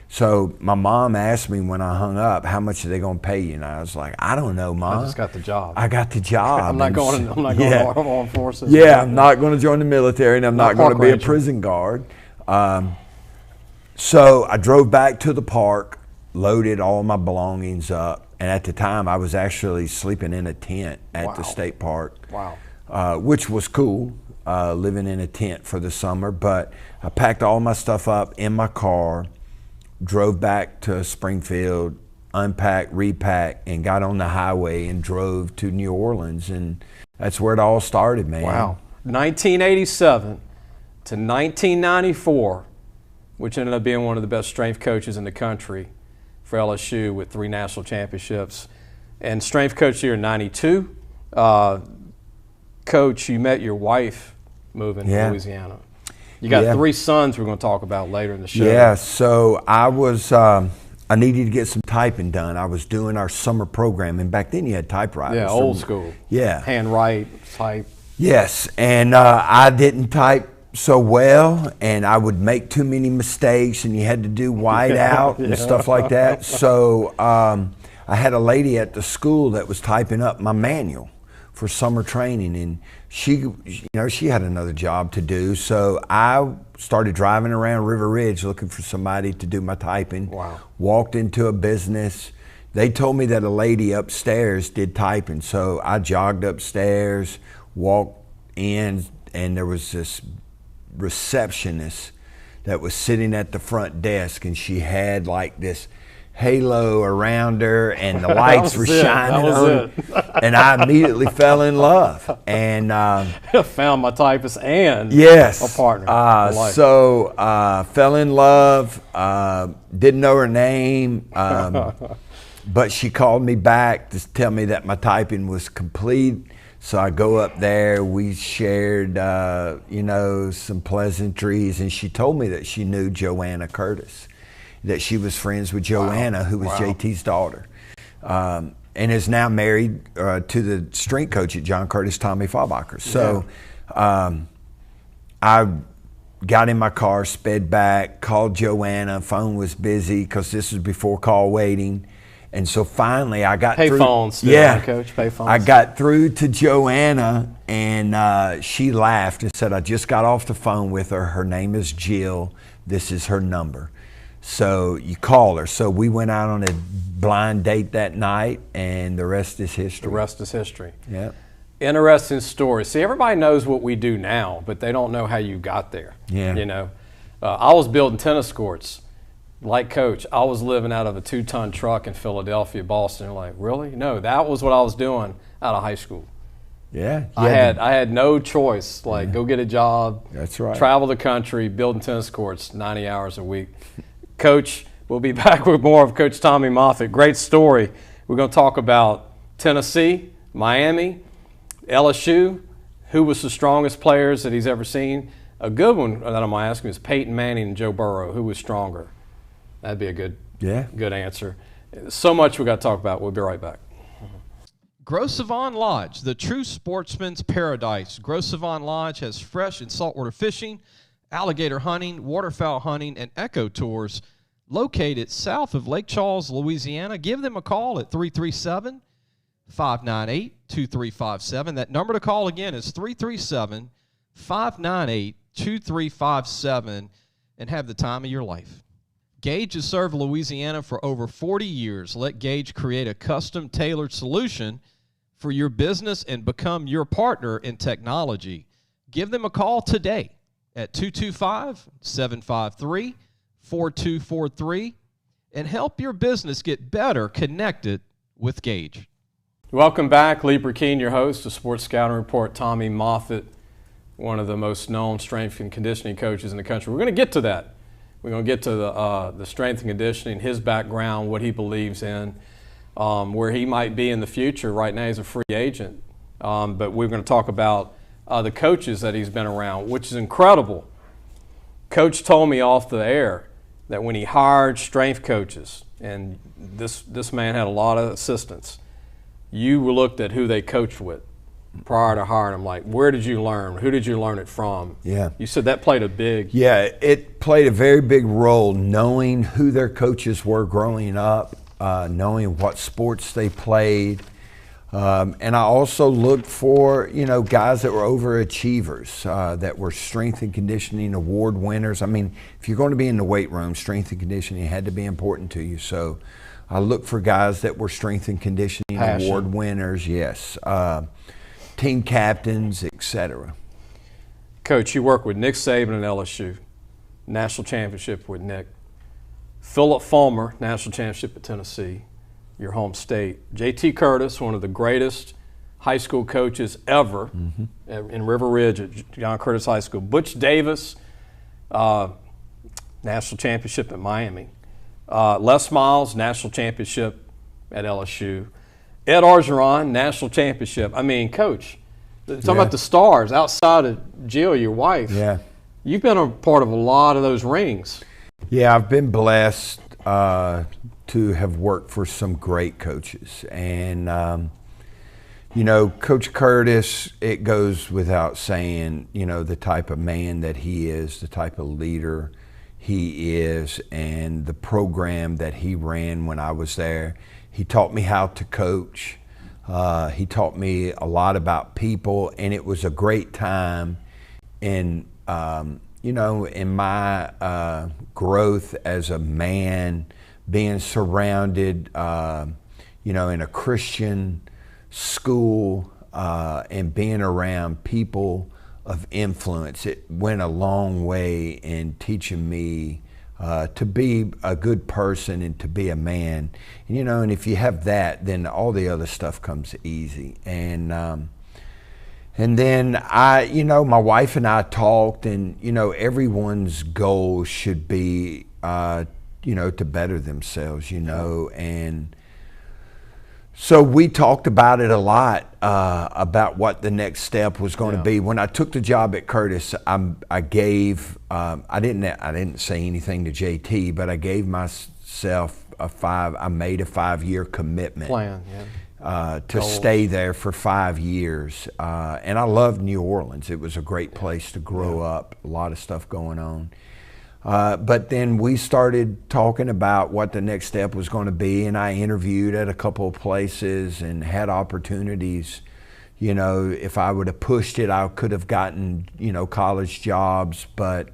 so my mom asked me when I hung up, how much are they going to pay you? And I was like, I don't know, Mom. I just got the job. I got the job. I'm not going to armed forces. Yeah, I'm not going to join the military, and I'm not going to be a prison guard. So I drove back to the park, loaded all my belongings up, and at the time I was actually sleeping in a tent at the state park. Wow. Which was cool. Living in a tent for the summer, but I packed all my stuff up in my car, drove back to Springfield, unpacked, repacked, and got on the highway and drove to New Orleans, and that's where it all started, man. Wow. 1987 to 1994, which ended up being one of the best strength coaches in the country for LSU with 3 national championships, and strength coach here in 92. Coach, you met your wife moving to Louisiana. You got 3 sons we're going to talk about later in the show. Yeah, so I was, I needed to get some typing done. I was doing our summer program, and back then you had typewriters. Yeah, old school. Yeah. Handwrite, type. Yes, and I didn't type so well, and I would make too many mistakes, and you had to do white out and stuff like that. So I had a lady at the school that was typing up my manual for summer training, and she had another job to do, so I started driving around River Ridge looking for somebody to do my typing. Wow. Walked into a business. They told me that a lady upstairs did typing, so I jogged upstairs, walked in, and there was this receptionist that was sitting at the front desk, and she had like this halo around her, and the lights were shining on her, and I immediately fell in love, and found my typist and a partner. So fell in love. Didn't know her name, but she called me back to tell me that my typing was complete. So I go up there. We shared, some pleasantries, and she told me that she knew Joanna Curtis, that she was friends with Joanna, who was JT's daughter, and is now married to the strength coach at John Curtis, Tommy Moffitt. So I got in my car, sped back, called Joanna. Phone was busy because this was before call waiting. And so finally I got through. Payphones, Coach, payphones. I got through to Joanna, and she laughed and said, I just got off the phone with her. Her name is Jill. This is her number. So you call her. So we went out on a blind date that night, and the rest is history. The rest is history. Yeah. Interesting story. See, everybody knows what we do now, but they don't know how you got there. Yeah. I was building tennis courts. Like Coach, I was living out of a 2-ton truck in Philadelphia, Boston. Like, really? No, that was what I was doing out of high school. Yeah. I had no choice. Go get a job. That's right. Travel the country, building tennis courts 90 hours a week. Coach, we'll be back with more of Coach Tommy Moffitt. Great story. We're going to talk about Tennessee, Miami, LSU, who was the strongest players that he's ever seen. A good one that I'm going to ask him is Peyton Manning and Joe Burrow. Who was stronger? That'd be a good answer. So much we got to talk about. We'll be right back. Gros Savon Lodge, the true sportsman's paradise. Gros Savon Lodge has fresh and saltwater fishing, alligator hunting, waterfowl hunting, and eco tours located south of Lake Charles, Louisiana. Give them a call at 337-598-2357. That number to call again is 337-598-2357, and have the time of your life. Gage has served Louisiana for over 40 years. Let Gage create a custom tailored solution for your business and become your partner in technology. Give them a call today at 225-753-4243 and help your business get better connected with Gage. Welcome back. Lee Brecheen, your host, the Sports Scouting Report. Tommy Moffitt, one of the most known strength and conditioning coaches in the country. We're going to get to that. We're going to get to the strength and conditioning, his background, what he believes in, where he might be in the future. Right now he's a free agent. But we're going to talk about the coaches that he's been around, which is incredible. Coach told me off the air that when he hired strength coaches, and this man had a lot of assistants, you looked at who they coached with prior to hiring them. Like, where did you learn? Who did you learn it from? Yeah. You said that played a big... Yeah, it played a very big role, knowing who their coaches were growing up, knowing what sports they played. And I also looked for, guys that were overachievers, that were strength and conditioning award winners. I mean, if you're going to be in the weight room, strength and conditioning had to be important to you. So I looked for guys that were strength and conditioning award winners, yes. Team captains, etc. Coach, you work with Nick Saban at LSU, national championship with Nick. Philip Fulmer, national championship at Tennessee, your home state. J.T. Curtis, one of the greatest high school coaches ever in River Ridge at John Curtis High School. Butch Davis, national championship at Miami. Les Miles, national championship at LSU. Ed Orgeron, national championship. I mean, Coach, talking about the stars outside of Jill, your wife. Yeah. You've been a part of a lot of those rings. Yeah, I've been blessed to have worked for some great coaches. And, Coach Curtis, it goes without saying, the type of man that he is, the type of leader he is, and the program that he ran when I was there. He taught me how to coach. He taught me a lot about people, and it was a great time in, in my growth as a man, being surrounded, in a Christian school and being around people of influence. It went a long way in teaching me to be a good person and to be a man. And, and if you have that, then all the other stuff comes easy. And then my wife and I talked, and, everyone's goal should be, to better themselves, and so we talked about it a lot, about what the next step was going to be. When I took the job at Curtis, I gave, I didn't say anything to JT, but I gave myself I made a 5-year commitment to stay there for 5 years. And I loved New Orleans. It was a great place to grow up, a lot of stuff going on. But then we started talking about what the next step was going to be, and I interviewed at a couple of places and had opportunities. If I would have pushed it, I could have gotten, college jobs. But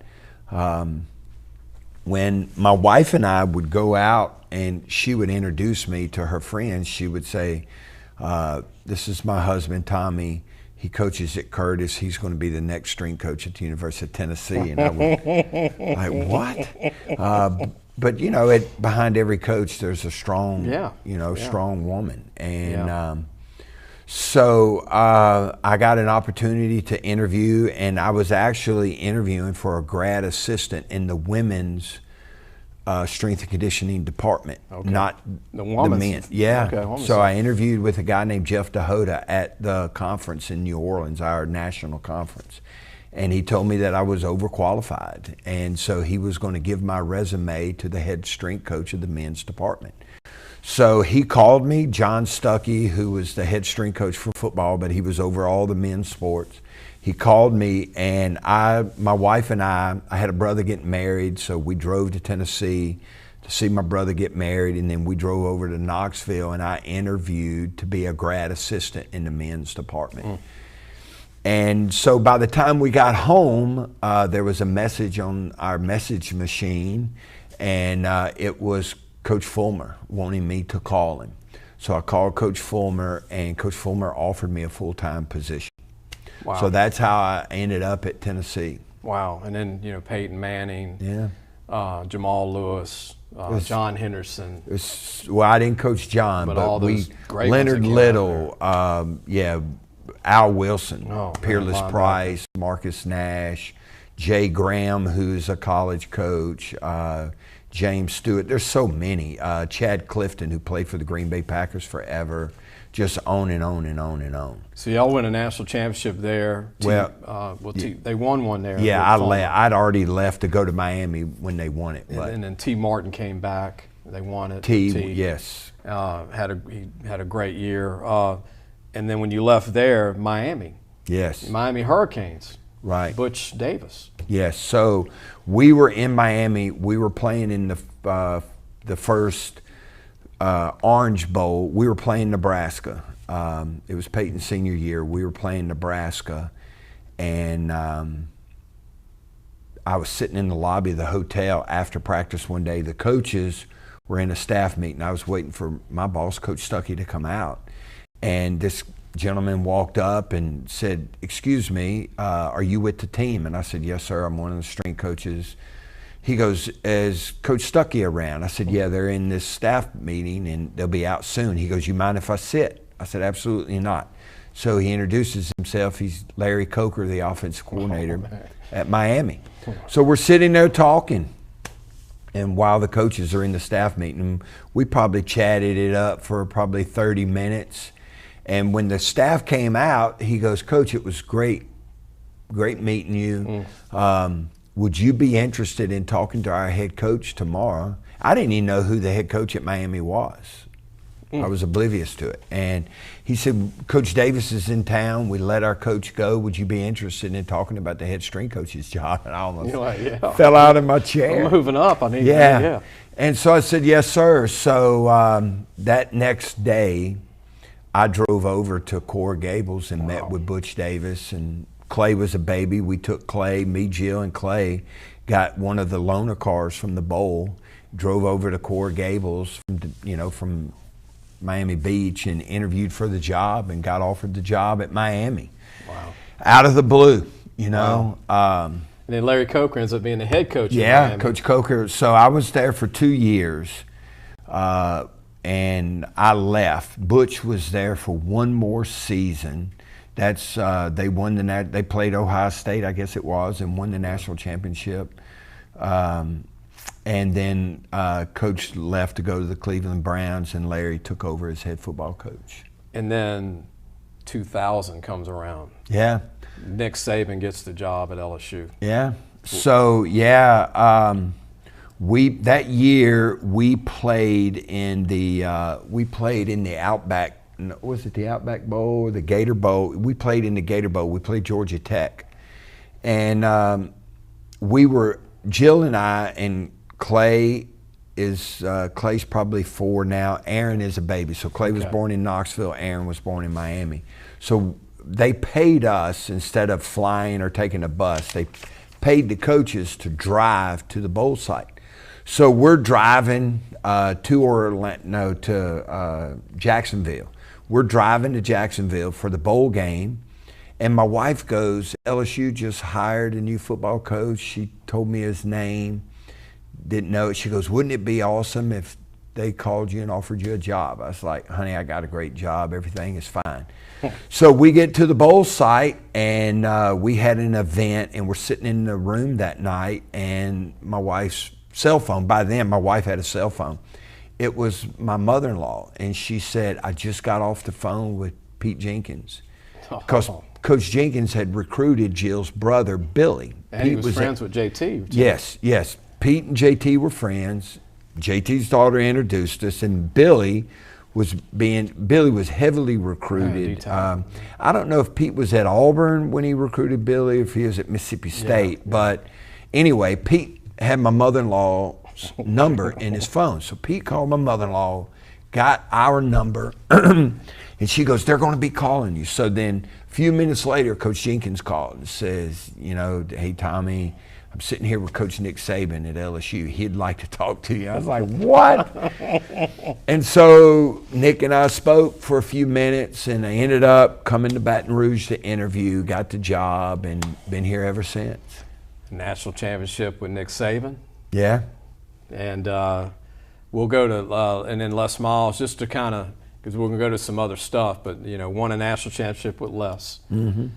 when my wife and I would go out and she would introduce me to her friends, she would say, this is my husband, Tommy. He coaches at Curtis. He's going to be the next strength coach at the University of Tennessee. And I was like, what? But, behind every coach, there's a strong, strong woman. And so I got an opportunity to interview, and I was actually interviewing for a grad assistant in the women's strength and conditioning department, not the women's. men. Yeah. Okay, so I interviewed with a guy named Jeff DeHoda at the conference in New Orleans, our national conference. And he told me that I was overqualified. And so he was going to give my resume to the head strength coach of the men's department. So he called me, John Stuckey, who was the head strength coach for football, but he was over all the men's sports. He called me, and my wife and I had a brother getting married, so we drove to Tennessee to see my brother get married, and then we drove over to Knoxville, and I interviewed to be a grad assistant in the men's department. And so by the time we got home, there was a message on our message machine, and it was Coach Fulmer wanting me to call him. So I called Coach Fulmer, and Coach Fulmer offered me a full-time position. Wow. So that's how I ended up at Tennessee. Wow. And then, Peyton Manning, Jamal Lewis, John Henderson. Well, I didn't coach John, but all those great Leonard Little, Al Wilson, Peerless Price, Marcus Nash, Jay Graham, who's a college coach, James Stewart. There's so many. Chad Clifton, who played for the Green Bay Packers forever. Just on and on and on and on. So y'all win a national championship there. They won one there. Yeah, I'd already left to go to Miami when they won it. And then T. Martin came back. They won it. Yes. Had a great year. And then when you left there, Miami. Yes. Miami Hurricanes. Right. Butch Davis. Yes. So we were in Miami. We were playing in the first Orange Bowl. We were playing Nebraska. It was Peyton's senior year. We were playing Nebraska, and I was sitting in the lobby of the hotel after practice one day. The coaches were in a staff meeting. I was waiting for my boss, Coach Stuckey, to come out, and this gentleman walked up and said, "Excuse me, are you with the team?" And I said, "Yes, sir. I'm one of the strength coaches." He goes, "Is Coach Stuckey around?" I said, "Yeah, they're in this staff meeting and they'll be out soon." He goes, "You mind if I sit?" I said, "Absolutely not." So he introduces himself. He's Larry Coker, the offensive coordinator at Miami. So we're sitting there talking, and while the coaches are in the staff meeting, we probably chatted it up for probably 30 minutes. And when the staff came out, he goes, "Coach, it was great meeting you. Would you be interested in talking to our head coach tomorrow?" I didn't even know who the head coach at Miami was. I was oblivious to it. And he said, "Coach Davis is in town. We let our coach go. Would you be interested in talking about the head strength coach's job?" And I almost fell out of my chair. I'm moving up. I need yeah. And so I said, "Yes, sir." So that next day, I drove over to Coral Gables and met with Butch Davis, and Clay was a baby. We took Clay, me, Jill, and Clay, got one of the loaner cars from the bowl, drove over to Coral Gables from Miami Beach, and interviewed for the job and got offered the job at Miami. Wow. Out of the blue, Wow. And then Larry Coker ends up being the head coach. Yeah, at Miami. Coach Coker. So I was there for 2 years. And I left. Butch was there for one more season. That's they won they played Ohio State, I guess it was, and won the national championship. And then Coach left to go to the Cleveland Browns, and Larry took over as head football coach. And then 2000 comes around. Yeah. Nick Saban gets the job at LSU. Yeah. So that year we played in the Outback. Was it the Outback Bowl or the Gator Bowl? We played in the Gator Bowl. We played Georgia Tech, and Jill and I, and Clay Clay's probably 4 now. Aaron is a baby. So Clay was born in Knoxville. Aaron was born in Miami. So they paid us, instead of flying or taking a bus, they paid the coaches to drive to the bowl site. So we're driving to Jacksonville. We're driving to Jacksonville for the bowl game, and my wife goes, "LSU just hired a new football coach." She told me his name, didn't know it. She goes, "Wouldn't it be awesome if they called you and offered you a job?" I was like, "Honey, I got a great job. Everything is fine." So we get to the bowl site, and we had an event, and we're sitting in the room that night, and my wife's cell phone. By then, my wife had a cell phone. It was my mother-in-law, and she said, I just got off the phone with Pete Jenkins. Because Coach Jenkins had recruited Jill's brother, Billy. And Pete he was friends with JT. Yes, yes. Pete and JT were friends. JT's daughter introduced us, and Billy was heavily recruited. I don't know if Pete was at Auburn when he recruited Billy, if he was at Mississippi State, but anyway, Pete had my mother-in-law's number in his phone. So Pete called my mother-in-law, got our number, and she goes, they're going to be calling you. So then a few minutes later, Coach Jenkins called and says, you know, hey, Tommy, I'm sitting here with Coach Nick Saban at LSU. He'd like to talk to you. I was like, what? And so Nick and I spoke for a few minutes, and I ended up coming to Baton Rouge to interview, got the job, and been here ever since. National championship with Nick Saban. Yeah. And we'll go to, and then Les Miles, just to kind of, because we're going to go to some other stuff, but, you know, won a national championship with Les. Mm-hmm.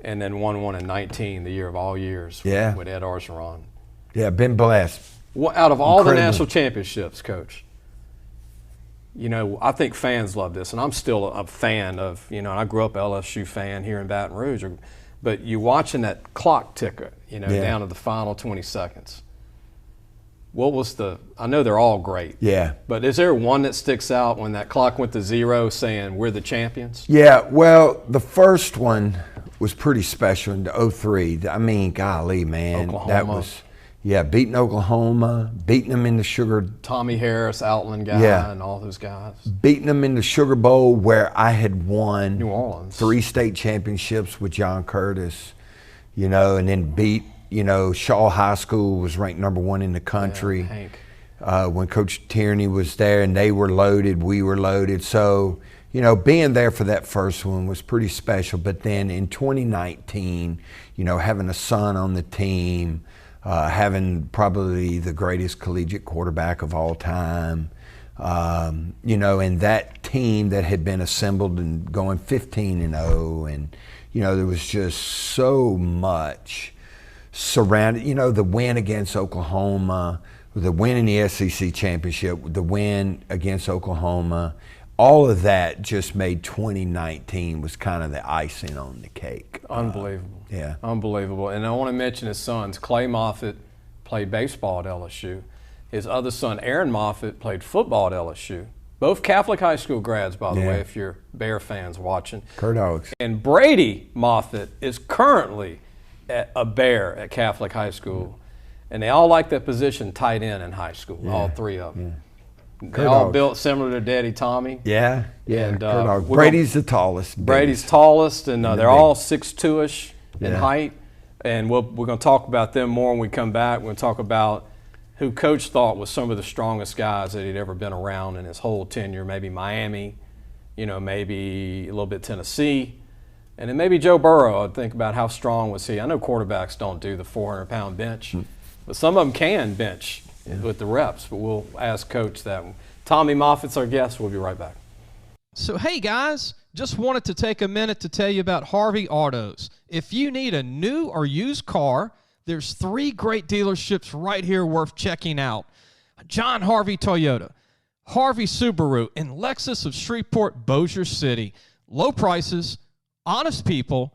And then won one in 19, the year of all years, with Ed Orgeron. Yeah, been blessed. Well, out of all the national championships, Coach, you know, I think fans love this, and I'm still a fan of, you know, I grew up LSU fan here in Baton Rouge, but you watching that clock ticker, you know, down to the final 20 seconds. What was I know they're all great. Yeah. But is there one that sticks out when that clock went to zero saying we're the champions? Yeah, well, the first one was pretty special in the 2003. I mean, golly, man. Oklahoma. That was, beating Oklahoma, beating them in the Sugar. Tommy Harris, Outland guy, and all those guys. Beating them in the Sugar Bowl where I had won New Orleans 3 state championships with John Curtis, you know, and then beat, you know, Shaw High School was ranked #1 in the country. Hank. When Coach Tierney was there and they were loaded, we were loaded. So, you know, being there for that first one was pretty special. But then in 2019, you know, having a son on the team, having probably the greatest collegiate quarterback of all time, you know, and that team that had been assembled and going 15-0, and, you know, there was just so much surrounded, you know, the win against Oklahoma, the win in the SEC championship, the win against Oklahoma, all of that just made 2019 was kind of the icing on the cake. Unbelievable. Yeah. Unbelievable. And I want to mention his sons. Clay Moffitt played baseball at LSU. His other son, Aaron Moffitt, played football at LSU. Both Catholic high school grads, by the way, if you're Bear fans watching. Dogs. And Brady Moffitt is currently a Bear at Catholic high school. And they all like that position tight end in high school, all three of them. They all built similar to Daddy Tommy. Yeah. And Brady's the tallest. Brady's tallest, and they're all 6'2"ish in height. And we're going to talk about them more when we come back. We're going to talk about who Coach thought was some of the strongest guys that he'd ever been around in his whole tenure. Maybe Miami, you know, maybe a little bit Tennessee. And then maybe Joe Burrow. I'd think about how strong was he. I know quarterbacks don't do the 400-pound bench, but some of them can bench with the reps. But we'll ask Coach that. Tommy Moffitt's our guest. We'll be right back. So, hey, guys, just wanted to take a minute to tell you about Harvey Autos. If you need a new or used car, there's 3 great dealerships right here worth checking out. John Harvey Toyota, Harvey Subaru, and Lexus of Shreveport, Bossier City. Low prices, honest people.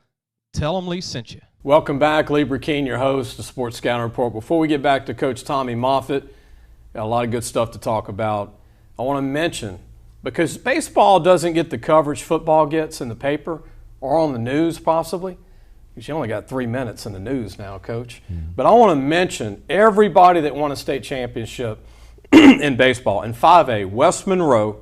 Tell them Lee sent you. Welcome back. Lee Brecheen, your host, the Sports Scouting Report. Before we get back to Coach Tommy Moffitt, got a lot of good stuff to talk about. I want to mention, because baseball doesn't get the coverage football gets in the paper or on the news possibly, because you only got 3 minutes in the news now, Coach. But I want to mention everybody that won a state championship in baseball. In 5A, West Monroe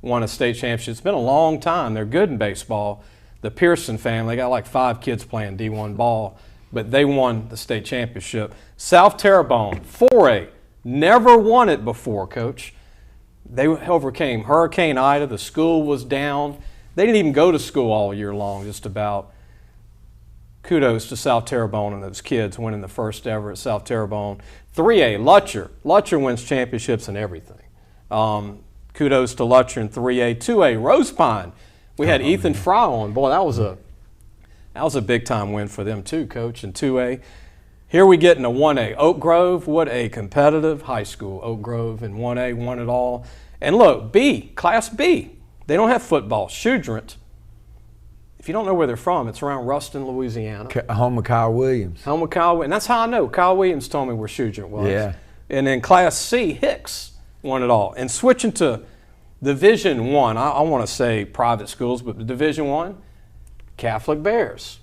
won a state championship. It's been a long time. They're good in baseball. The Peterson family, they got like 5 kids playing D1 ball, but they won the state championship. South Terrebonne, 4A, never won it before, Coach. They overcame Hurricane Ida. The school was down. They didn't even go to school all year long, just about. Kudos to South Terrebonne and those kids winning the first ever at South Terrebonne. 3A, Lutcher. Lutcher wins championships and everything. Kudos to Lutcher in 3A. 2A, Rose Pine. We had Ethan Fry on. Boy, that was a big time win for them too, Coach. In 2A, Here we get into 1A. Oak Grove, what a competitive high school. Oak Grove in 1A won it all. And look, B, Class B. They don't have football. Shudrant, if you don't know where they're from, it's around Ruston, Louisiana. Home of Kyle Williams. Home of Kyle, and that's how I know. Kyle Williams told me where Shudrant was. Yeah. And then Class C, Hicks won it all. And switching to Division I, I want to say private schools, but Division I, Catholic Bears.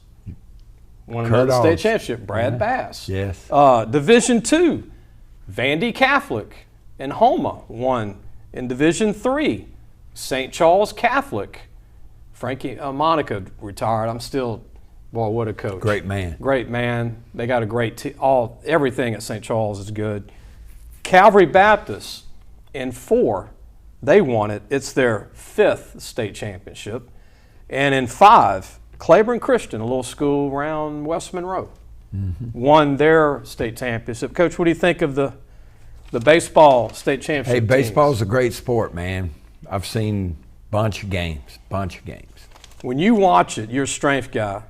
Won another state championship, Brad Bass. Yes. Division II, Vandy Catholic and Homa won. In Division III, St. Charles Catholic. Frankie Monica retired. I'm still, boy, what a coach. Great man. Great man. They got a great team. Everything at St. Charles is good. Calvary Baptist in 4, they won it. It's their 5th state championship. And in 5, Claiborne Christian, a little school around West Monroe, won their state championship. Coach, what do you think of the baseball state championship? Hey, baseball's a great sport, man. I've seen bunch of games. When you watch it, you're a strength guy.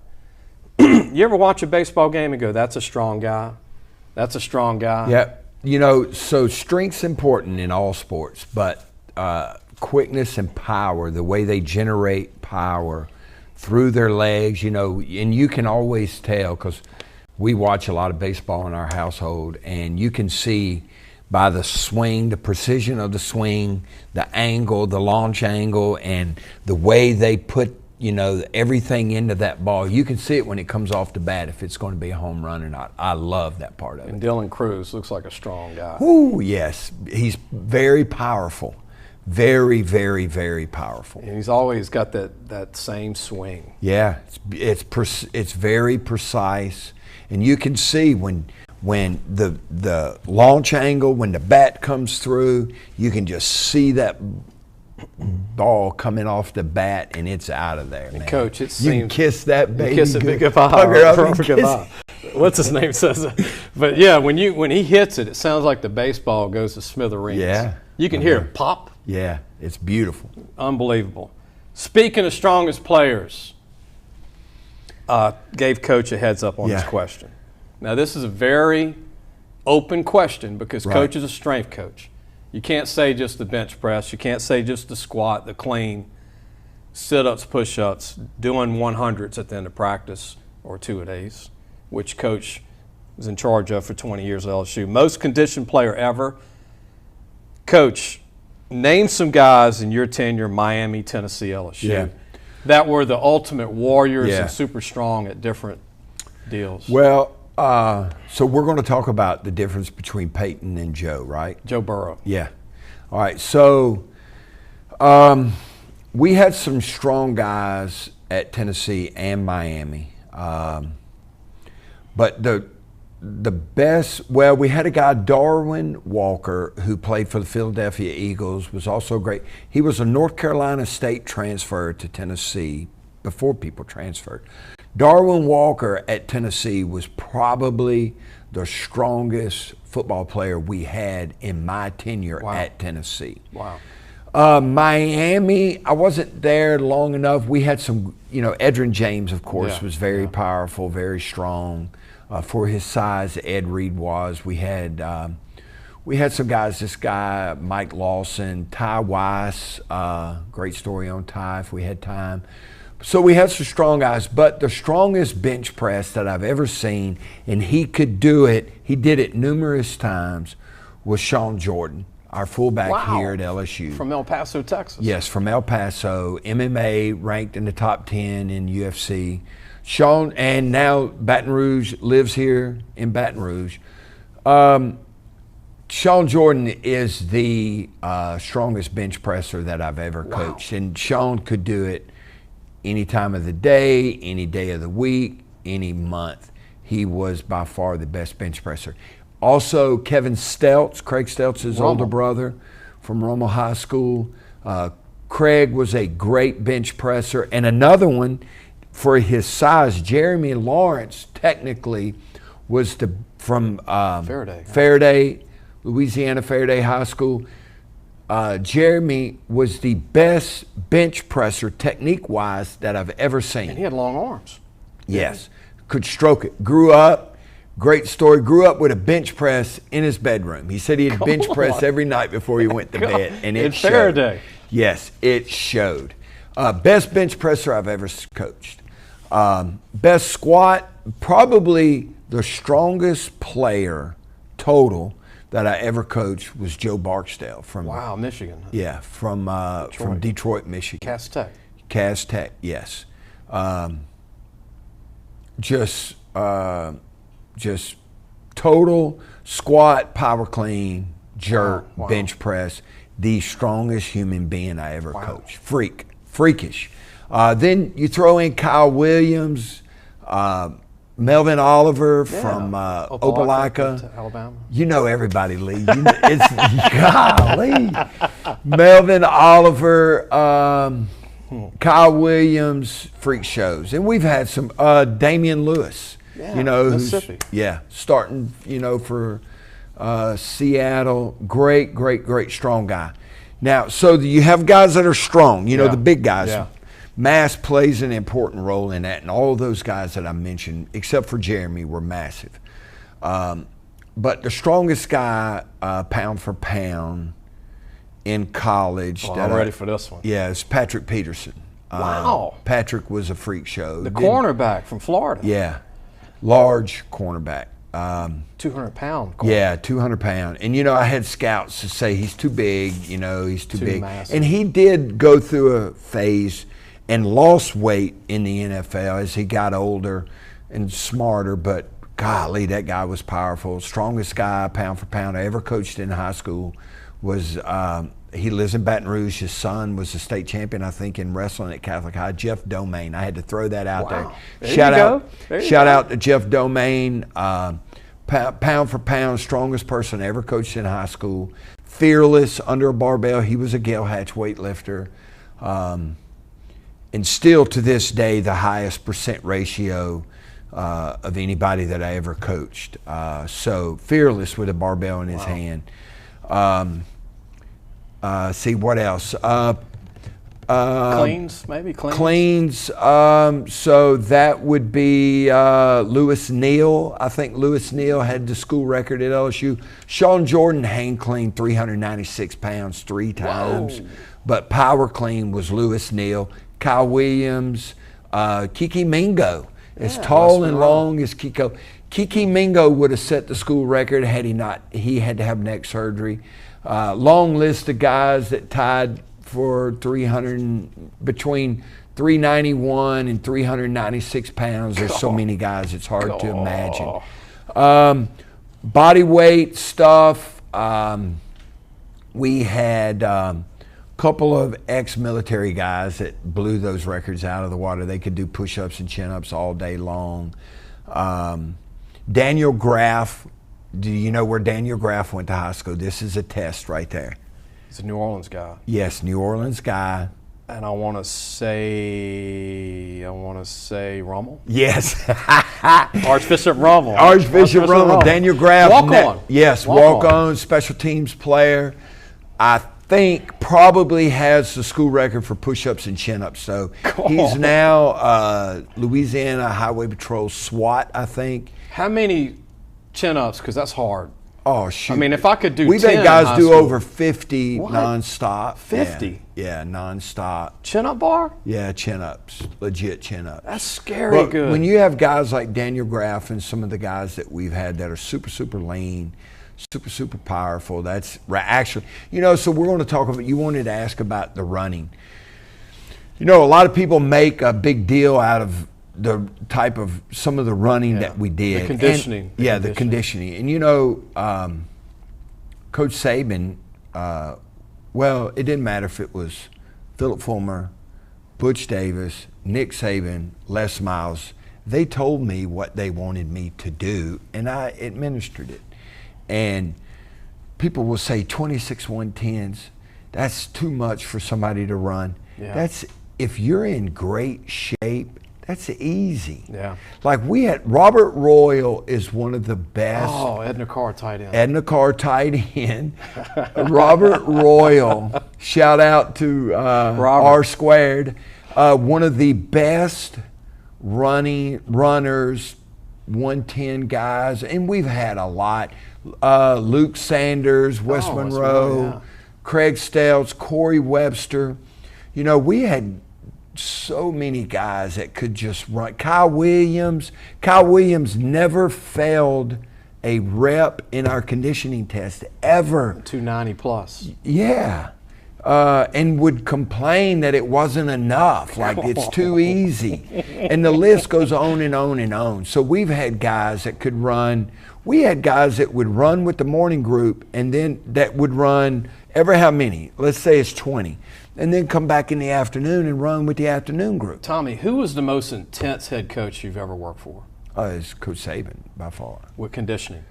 You ever watch a baseball game and go, that's a strong guy? That's a strong guy? Yeah. You know, so strength's important in all sports, but quickness and power, the way they generate power through their legs, you know, and you can always tell because we watch a lot of baseball in our household, and you can see by the swing, the precision of the swing, the angle, the launch angle, and the way they put, you know, everything into that ball. You can see it when it comes off the bat if it's going to be a home run or not. I love that part of it. And Dylan Cruz looks like a strong guy. Ooh, yes. He's very powerful. Very, very, very powerful. And he's always got that same swing. Yeah, it's very precise, and you can see when the launch angle, when the bat comes through, you can just see that ball coming off the bat, and it's out of there, man. Coach, it seems you can kiss that baby. Kiss it big goodbye. What's his name says it? But yeah, when he hits it, it sounds like the baseball goes to smithereens. Yeah, you can hear it pop. Yeah, it's beautiful. Unbelievable. Speaking of strongest players, gave Coach a heads up on this question. Now, this is a very open question because Coach is a strength coach. You can't say just the bench press. You can't say just the squat, the clean, sit-ups, push-ups, doing 100s at the end of practice or 2-a-days, which Coach was in charge of for 20 years at LSU. Most conditioned player ever. Coach, name some guys in your tenure, Miami, Tennessee, LSU, that were the ultimate warriors and super strong at different deals. Well, so we're going to talk about the difference between Peyton and Joe, right? Joe Burrow. Yeah. All right. So we had some strong guys at Tennessee and Miami. But the best, well, we had a guy, Darwin Walker, who played for the Philadelphia Eagles, was also great. He was a North Carolina State transfer to Tennessee before people transferred. Darwin Walker at Tennessee was probably the strongest football player we had in my tenure at Tennessee. Wow. Miami, I wasn't there long enough. We had some, you know, Edrin James, of course, was very powerful, very strong. For his size, Ed Reed was. We had some guys, this guy, Mike Lawson, Ty Weiss, great story on Ty if we had time. So we had some strong guys, but the strongest bench press that I've ever seen, and he could do it, he did it numerous times, was Sean Jordan, our fullback here at LSU. From El Paso, Texas. Yes, from El Paso, MMA, ranked in the top 10 in UFC. Sean, and now Baton Rouge, lives here in Baton Rouge. Sean Jordan is the strongest bench presser that I've ever coached. And Sean could do it any time of the day, any day of the week, any month. He was by far the best bench presser. Also, Kevin Steltz, Craig Steltz's older brother from Rommel High School. Craig was a great bench presser. And another one, for his size, Jeremy Lawrence technically was from Faraday, Louisiana, Faraday High School. Jeremy was the best bench presser technique-wise that I've ever seen. And he had long arms. Yes, could stroke it. Grew up Great story. Grew up with a bench press in his bedroom. He said he had bench press every night before he went to bed, and it showed. Faraday. Yes, it showed. Best bench presser I've ever coached. Best squat, probably the strongest player total that I ever coached was Joe Barksdale from Michigan. Yeah, from Detroit, Michigan. Cass Tech, yes. Just total squat, power clean, jerk, bench press. The strongest human being I ever coached. Freakish. Then you throw in Kyle Williams, Melvin Oliver from Opelika, Alabama. You know everybody, Lee. It's golly. Melvin Oliver, Kyle Williams, freak shows, and we've had some Damian Lewis. Mississippi. Starting, for Seattle. Great strong guy. Now, so you have guys that are strong, the big guys. Yeah. Mass plays an important role in that, and all of those guys that I mentioned, except for Jeremy, were massive. But the strongest guy, pound for pound, in college. I'm ready for this one. Yeah, it's Patrick Peterson. Wow. Patrick was a freak show. The cornerback from Florida. Yeah, large cornerback. 200 pound. Yeah, 200 pound. And I had scouts to say he's too big, he's too big. Massive. And he did go through a phase and lost weight in the NFL as he got older and smarter, but golly, that guy was powerful. Strongest guy, pound for pound, I ever coached in high school was, he lives in Baton Rouge. His son was a state champion, I think, in wrestling at Catholic High. Jeff Domain. I had to throw that out there. Shout out to Jeff Domain. Pound for pound, strongest person I ever coached in high school. Fearless, under a barbell. He was a Gale Hatch weightlifter. And still to this day, the highest percent ratio of anybody that I ever coached. So fearless with a barbell in his hand. See what else? Cleans, maybe cleans. So that would be Lewis Neal. I think Lewis Neal had the school record at LSU. Sean Jordan hand cleaned 396 pounds 3 times. Whoa. But power clean was Lewis Neal. Kyle Williams, Kiki Mingo, as tall and long as Kiko. Kiki Mingo would have set the school record had he not. He had to have neck surgery. Long list of guys that tied for between 391 and 396 pounds. There's so many guys, it's hard to imagine. Body weight stuff. We had a couple of ex-military guys that blew those records out of the water. They could do push-ups and chin-ups all day long. Daniel Graff. Do you know where Daniel Graff went to high school? This is a test right there. He's a New Orleans guy. Yes, New Orleans guy. And I want to say Rummel. Yes. Archbishop Rummel. Archbishop Rummel. Daniel Graff. Walk on. Yes, walk on, special teams player. I think probably has the school record for push-ups and chin-ups. So he's now Louisiana Highway Patrol SWAT, I think. How many chin-ups? Because that's hard. Oh, shoot. I mean, if I could do 10 we've had guys do over 50 nonstop. 50? Yeah, nonstop. Chin-up bar? Yeah, chin-ups. Legit chin-ups. That's scary good. When you have guys like Daniel Graff and some of the guys that we've had that are super, super lean, super powerful, that's actually, so we're going to talk about, you wanted to ask about the running. A lot of people make a big deal out of the type of some of the running that we did. The conditioning. The conditioning. And Coach Saban, it didn't matter if it was Philip Fulmer, Butch Davis, Nick Saban, Les Miles. They told me what they wanted me to do, and I administered it. And people will say 26 110s, that's too much for somebody to run. Yeah. That's, if you're in great shape, that's easy. Yeah. Like we had, Robert Royal is one of the best. Oh, Edna Carr tight end. Edna Carr tight end. Robert Royal, shout out to R Squared. One of the best runners 110 guys, and we've had a lot. Luke Sanders, Wes Monroe, Craig Steltz, Corey Webster. You know, we had so many guys that could just run. Kyle Williams never failed a rep in our conditioning test ever. 290 plus. Yeah. And would complain that it wasn't enough, like it's too easy. And the list goes on and on and on. So we've had guys that could run. We had guys that would run with the morning group and then that would run every how many? Let's say it's 20. And then come back in the afternoon and run with the afternoon group. Tommy, who was the most intense head coach you've ever worked for? It's Coach Saban, by far. With conditioning?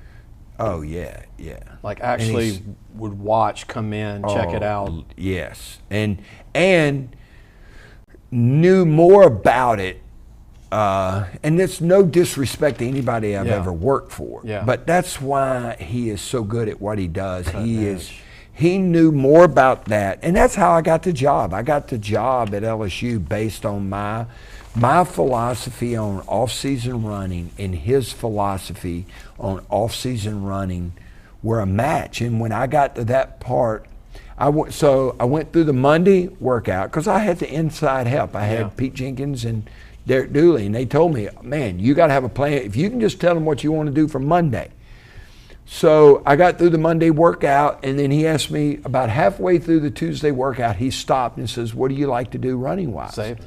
Oh, yeah, yeah. Like actually would watch, come in, check it out. Yes, and knew more about it. And it's no disrespect to anybody I've ever worked for. Yeah. But that's why he is so good at what he does. He knew more about that, and that's how I got the job. I got the job at LSU based on my philosophy on off-season running and his philosophy on off-season running were a match. And when I got to that part, I went through the Monday workout because I had the inside help. I had Pete Jenkins and Derek Dooley, and they told me, man, you got to have a plan. If you can just tell them what you want to do for Monday. So I got through the Monday workout, and then he asked me about halfway through the Tuesday workout, he stopped and says, what do you like to do running-wise? Save.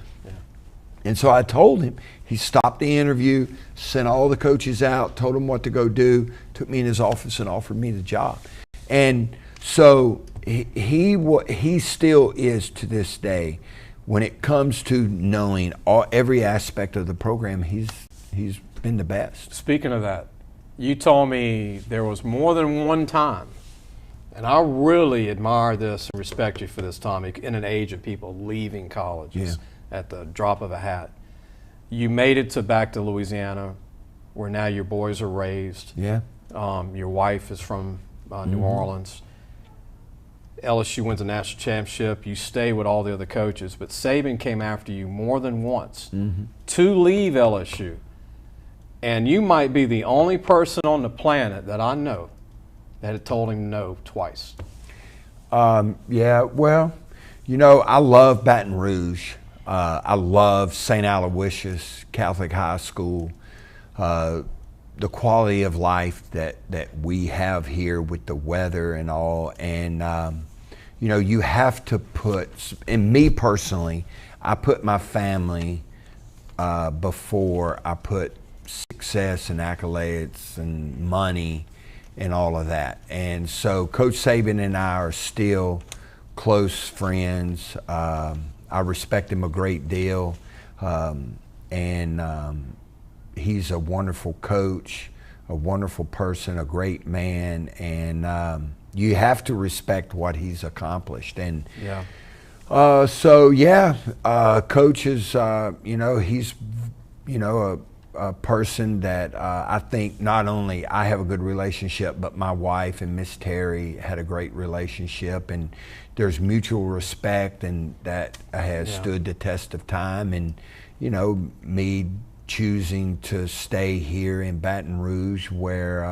And so I told him. He stopped the interview, sent all the coaches out, told them what to go do, took me in his office and offered me the job. And so he still is to this day, when it comes to knowing every aspect of the program, he's been the best. Speaking of that, you told me there was more than one time, and I really admire this and respect you for this, Tommy, in an age of people leaving colleges at the drop of a hat. You made it back to Louisiana, where now your boys are raised. Yeah. Your wife is from New Orleans. LSU wins a national championship. You stay with all the other coaches, but Saban came after you more than once to leave LSU. And you might be the only person on the planet that I know that had told him no twice. Yeah, well, you know, I love Baton Rouge. I love St. Aloysius Catholic High School. The quality of life that we have here with the weather and all. And, you know, you have to put, and me personally, I put my family before I put success and accolades and money and all of that. And so Coach Saban and I are still close friends. I respect him a great deal. And he's a wonderful coach, a wonderful person, a great man. And you have to respect what he's accomplished. And Coach is, you know, he's, you know, a person that I think not only I have a good relationship, but my wife and Miss Terry had a great relationship, and there's mutual respect, and that has stood the test of time. And, you know, me choosing to stay here in Baton Rouge, where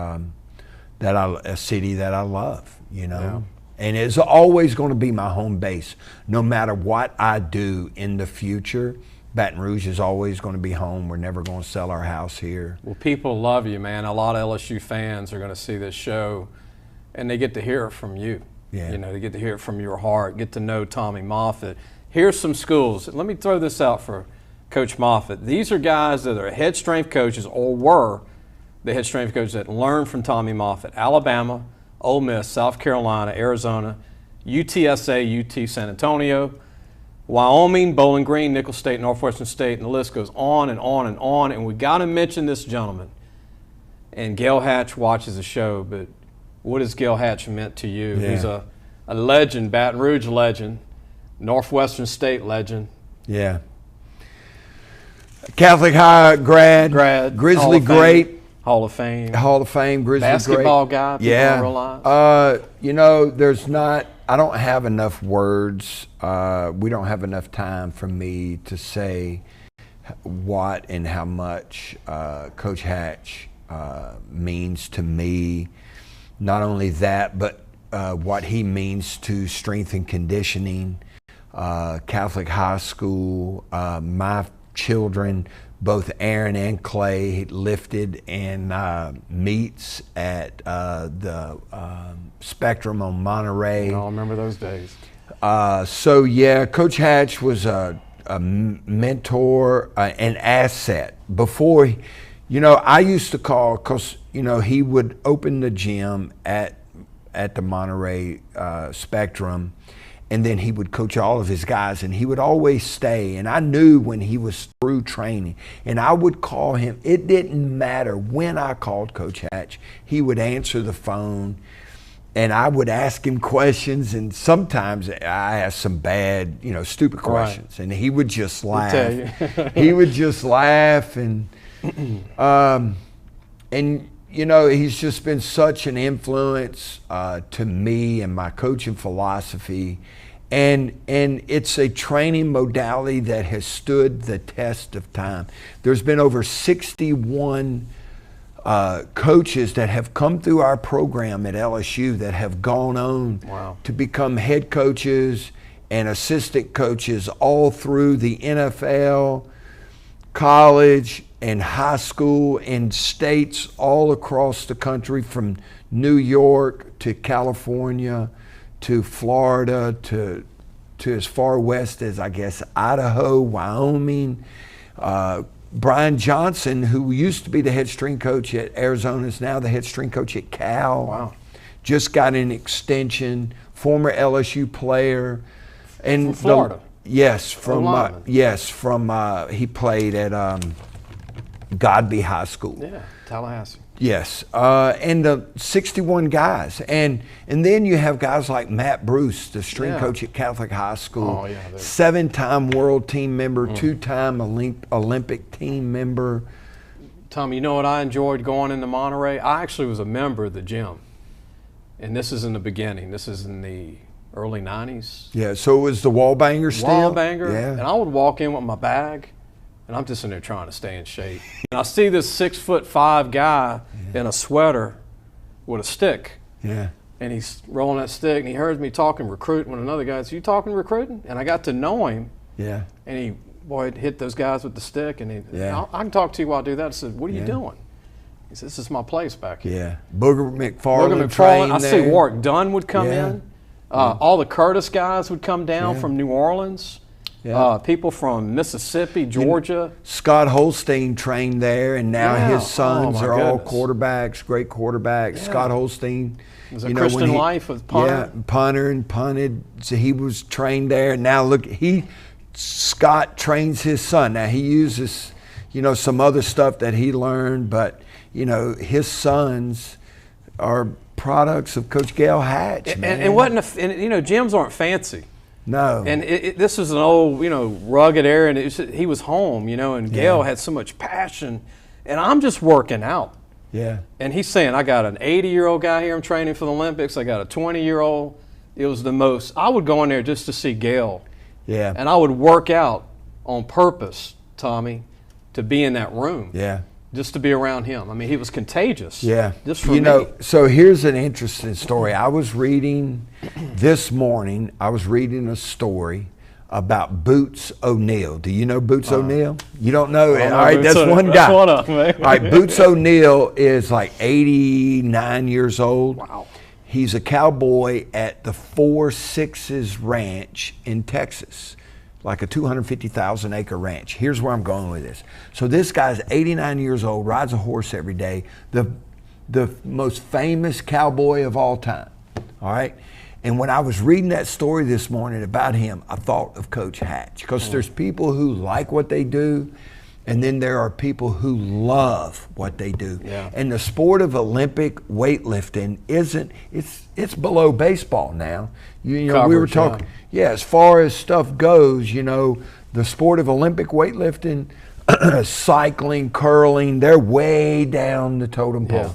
a city that I love, you know. And it's always going to be my home base. No matter what I do in the future, Baton Rouge is always going to be home. We're never going to sell our house here. Well, people love you, man. A lot of LSU fans are going to see this show, and they get to hear it from you. Yeah. You know, they get to hear it from your heart, get to know Tommy Moffitt. Here's some schools. Let me throw this out for Coach Moffett. These are guys that are head strength coaches, or were the head strength coaches that learned from Tommy Moffitt. Alabama, Ole Miss, South Carolina, Arizona, UTSA, UT San Antonio, Wyoming, Bowling Green, Nicholls State, Northwestern State, and the list goes on and on and on. And we got to mention this gentleman. And Gail Hatch watches the show, but what has Gail Hatch meant to you? Yeah. He's a legend, Baton Rouge legend, Northwestern State legend. Yeah. Catholic High grad, Grizzly great. Hall of Fame, Grizzly basketball great. guy. Yeah. Realize. You know, I don't have enough words. We don't have enough time for me to say what and how much Coach Hatch means to me. Not only that, but what he means to strength and conditioning, Catholic high school. My children, both Aaron and Clay, lifted in meets at the Spectrum on Monterey. I remember those days. So yeah, Coach Hatch was a mentor, an asset. Before, I used to call, because he would open the gym at the Monterey Spectrum, and then he would coach all of his guys, and he would always stay. And I knew when he was through training, and I would call him. It didn't matter when I called Coach Hatch, he would answer the phone, and I would ask him questions, and sometimes I asked some bad, stupid questions, and he would just laugh. He would just laugh, and he's just been such an influence to me and my coaching philosophy, and it's a training modality that has stood the test of time. There's been over 61 coaches that have come through our program at LSU that have gone on to become head coaches and assistant coaches all through the NFL, college, and high school in states all across the country, from New York to California to Florida to as far west as, I guess, Idaho, Wyoming. Brian Johnson, who used to be the head string coach at Arizona, is now the head string coach at Cal. Wow. Just got an extension, former LSU player. And from Florida. Yes, he played at Godby High School. Yeah, Tallahassee. Yes, and the 61 guys, and then you have guys like Matt Bruce, the string coach at Catholic High School, 7-time world team member, 2-time Olympic team member. Tom, you know what I enjoyed going into Monterey? I actually was a member of the gym, and this is in the beginning. This is in the early 90s. Yeah, so it was the Wallbanger still? Wallbanger, and I would walk in with my bag, and I'm just in there trying to stay in shape. And I see this 6'5" guy in a sweater with a stick. Yeah. And he's rolling that stick, and he heard me talking recruiting with another guy. So you talking recruiting? And I got to know him. Yeah. And he, he'd hit those guys with the stick, and I can talk to you while I do that. I said, what are you doing? He said, this is my place back here. Yeah. Booger McFarland. I see Warwick Dunn would come in. All the Curtis guys would come down from New Orleans. Yeah. People from Mississippi, Georgia. Scott Holstein trained there, and now his sons are all quarterbacks, great quarterbacks. Yeah. Scott Holstein. It was a Christian life with punter. Yeah, punter and punted. So he was trained there. Now look, Scott trains his son. Now he uses, some other stuff that he learned, but his sons are products of Coach Gail Hatch. And gyms aren't fancy. No. And this is an old, rugged area, and he was home, and Gail had so much passion, and I'm just working out. Yeah. And he's saying, I got an 80-year-old guy here I'm training for the Olympics. I got a 20-year-old. It was the most. I would go in there just to see Gail. Yeah. And I would work out on purpose, Tommy, to be in that room. Yeah. Just to be around him. I mean, he was contagious. Yeah. Just for me. So here's an interesting story. I was reading this morning, a story about Boots O'Neill. Do you know Boots O'Neill? You don't know it. All right, that's one guy. That's one of them, man. All right, Boots O'Neill is like 89 years old. Wow. He's a cowboy at the 4 Sixes Ranch in Texas, like a 250,000 acre ranch. Here's where I'm going with this. So this guy's 89 years old, rides a horse every day, the most famous cowboy of all time, all right? And when I was reading that story this morning about him, I thought of Coach Hatch, because there's people who like what they do, and then there are people who love what they do. Yeah. And the sport of Olympic weightlifting it's below baseball now. We were talking, as far as stuff goes, the sport of Olympic weightlifting, cycling, curling, they're way down the totem pole. Yeah.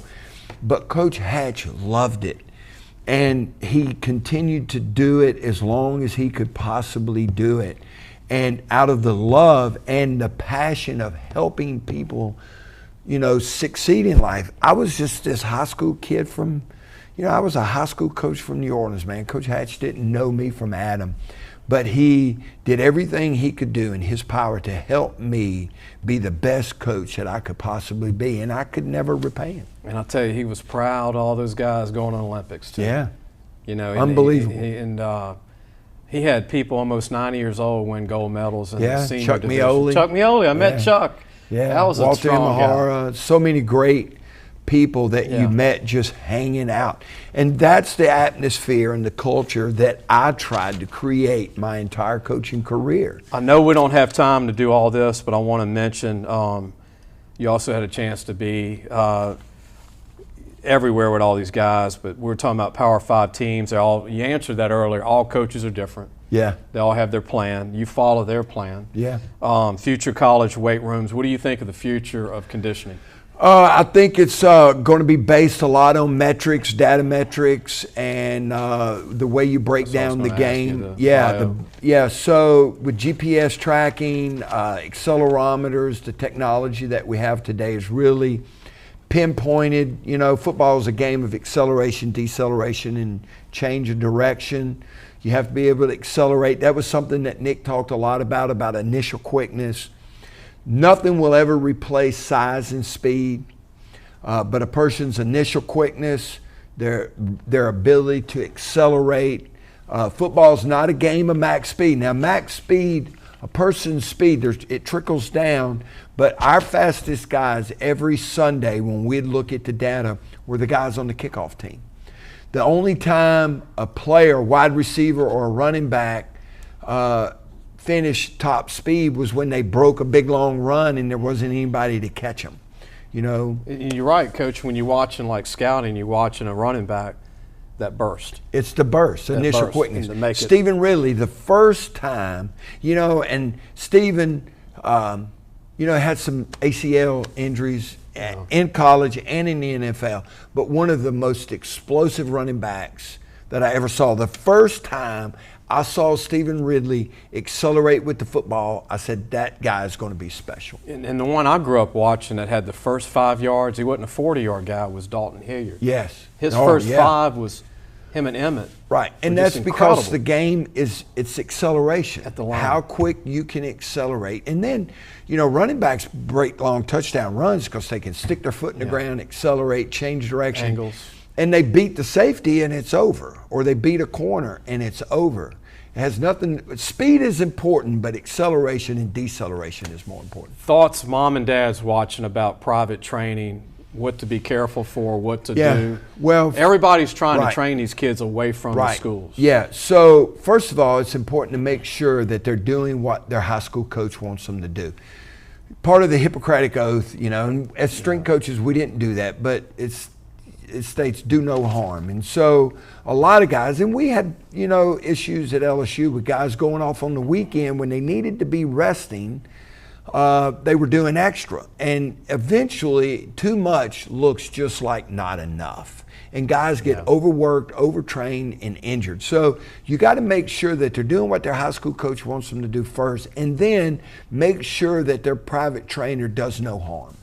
But Coach Hatch loved it. And he continued to do it as long as he could possibly do it. And out of the love and the passion of helping people, succeed in life. I was just this high school kid from, I was a high school coach from New Orleans, man. Coach Hatch didn't know me from Adam, but he did everything he could do in his power to help me be the best coach that I could possibly be, and I could never repay him. And I'll tell you, he was proud of all those guys going on Olympics, too. Yeah. Unbelievable. He had people almost 90 years old win gold medals in the senior Chuck division. Miole. Chuck Miole. I met Chuck. Yeah, that was Walter a strong Imahara, so many great people that you met just hanging out. And that's the atmosphere and the culture that I tried to create my entire coaching career. I know we don't have time to do all this, but I want to mention you also had a chance to be everywhere with all these guys, but we're talking about Power 5 teams. You answered that earlier. All coaches are different. Yeah. They all have their plan. You follow their plan. Yeah. Future college weight rooms. What do you think of the future of conditioning? I think it's going to be based a lot on metrics, data metrics, and the way you break down the game. So with GPS tracking, accelerometers, the technology that we have today is really pinpointed. Football is a game of acceleration, deceleration, and change of direction. You have to be able to accelerate. That was something that Nick talked a lot about initial quickness. Nothing will ever replace size and speed, but a person's initial quickness, their ability to accelerate. Football is not a game of max speed. Now, max speed, a person's speed, it trickles down, but our fastest guys every Sunday when we'd look at the data were the guys on the kickoff team. The only time a player, wide receiver, or a running back finished top speed was when they broke a big long run and there wasn't anybody to catch them. You're right, Coach. When you're watching like scouting, you're watching a running back, that burst. It's the burst, initial quickness. Stephen Ridley, the first time, and Stephen, had some ACL injuries in college and in the NFL, but one of the most explosive running backs that I ever saw. The first time I saw Stephen Ridley accelerate with the football, I said, that guy is going to be special. And the one I grew up watching that had the first 5 yards, he wasn't a 40-yard guy, was Dalton Hilliard. Yes. His first 5 was him and Emmett. Right, and that's because the game it's acceleration. At the line. How quick you can accelerate. And then, running backs break long touchdown runs because they can stick their foot in the ground, accelerate, change direction. Angles. And they beat the safety and it's over. Or they beat a corner and it's over. It has nothing, speed is important, but acceleration and deceleration is more important. Thoughts, mom and dad's watching about private training, what to be careful for, what to do. Well, everybody's trying to train these kids away from the schools. Yeah, so first of all, it's important to make sure that they're doing what their high school coach wants them to do. Part of the Hippocratic Oath, and as strength coaches, we didn't do that, but it states do no harm. And so a lot of guys, and we had, issues at LSU with guys going off on the weekend when they needed to be resting. They were doing extra, and eventually too much looks just like not enough, and guys get overworked, overtrained, and injured. So you got to make sure that they're doing what their high school coach wants them to do first, and then make sure that their private trainer does no harm.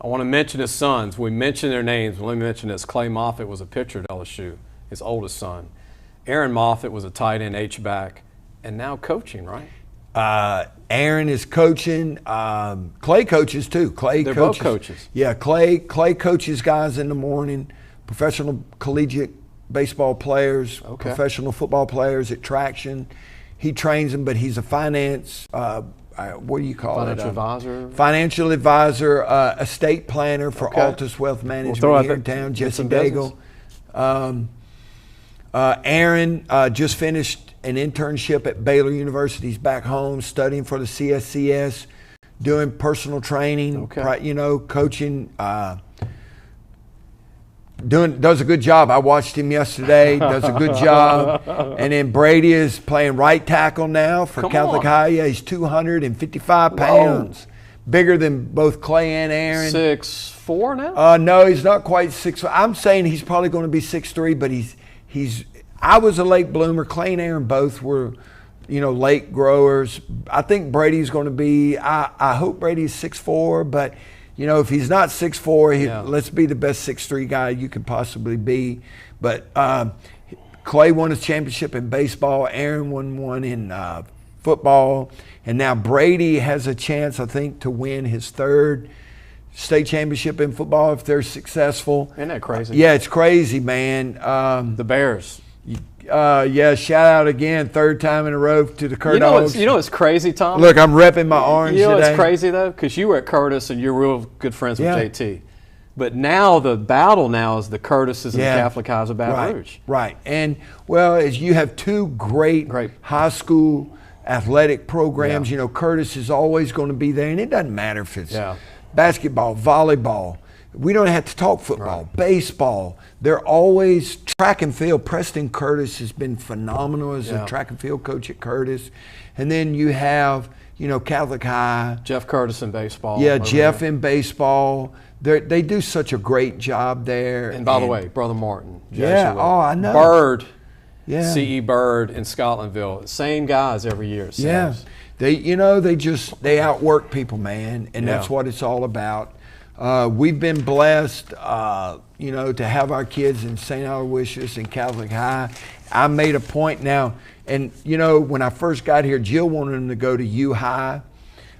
I want to mention his sons. We mentioned their names. Let me mention this. Clay Moffett was a pitcher at LSU, his oldest son. Aaron Moffett was a tight end H-back, and now coaching, right? Aaron is coaching. Clay coaches too. They're both coaches. Yeah, Clay coaches guys in the morning. Professional collegiate baseball players, professional football players at Traction. He trains them, but he's a finance. What do you call Financial advisor. Financial advisor, estate planner for Altus Wealth Management here in town. Jesse Daigle. Aaron just finished an internship at Baylor University. He's back home studying for the CSCS, doing personal training, coaching. Does a good job. I watched him yesterday. Does a good job. And then Brady is playing right tackle now for Catholic High. Yeah, he's 255 pounds. Bigger than both Clay and Aaron. 6'4" now? No, he's not quite 6'4". I'm saying he's probably going to be 6'3", but he's. I was a late bloomer. Clay and Aaron both were late growers. I think Brady's going to be. I hope Brady's 6'4", but if he's not 6'4", let's be the best 6'3" guy you could possibly be. But Clay won his championship in baseball. Aaron won one in football, and now Brady has a chance, I think, to win his 3rd state championship in football if they're successful. Isn't that crazy? Yeah, it's crazy, man. The Bears. Shout out again, 3rd time in a row to the Cur Dogs. You know what's crazy, Tom? Look, I'm repping my orange today. You know what's crazy, though? Because you were at Curtis and you're real good friends with JT. But now the battle now is the Curtises and the Catholic Highs of Baton Rouge. Right. And, well, as you have 2 great high school athletic programs, Curtis is always going to be there. And it doesn't matter if it's basketball, volleyball. We don't have to talk football, baseball. They're always track and field. Preston Curtis has been phenomenal as a track and field coach at Curtis. And then you have, Catholic High. Jeff Curtis in baseball. Yeah, Jeff in baseball. They do such a great job there. And by the way, Brother Martin. I know. Bird. Yeah. C.E. Bird in Scotlandville. Same guys every year. Yeah. They outwork people, man. And that's what it's all about. We've been blessed, to have our kids in St. Aloysius and Catholic High. I made a point now, and when I first got here, Jill wanted them to go to U High.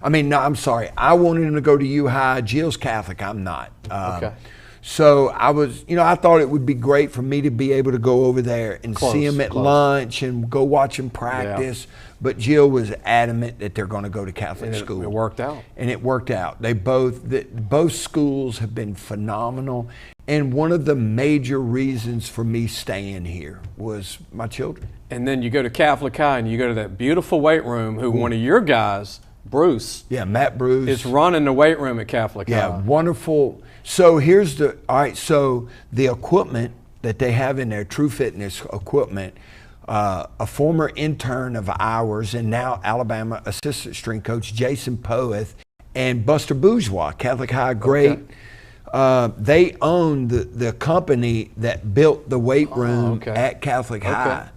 I wanted him to go to U High. Jill's Catholic, I'm not. Okay. So I thought it would be great for me to be able to go over there and see him at lunch and go watch him practice. Yeah. But Jill was adamant that they're going to go to Catholic school. It worked out. And it worked out. Both schools have been phenomenal. And one of the major reasons for me staying here was my children. And then you go to Catholic High and you go to that beautiful weight room one of your guys, Bruce. Yeah, Matt Bruce. Is running the weight room at Catholic High. Yeah, wonderful. So so the equipment that they have in there, True Fitness equipment, a former intern of ours and now Alabama assistant strength coach, Jason Poeth, and Buster Bourgeois, Catholic High great. Okay. They own the company that built the weight room at Catholic High.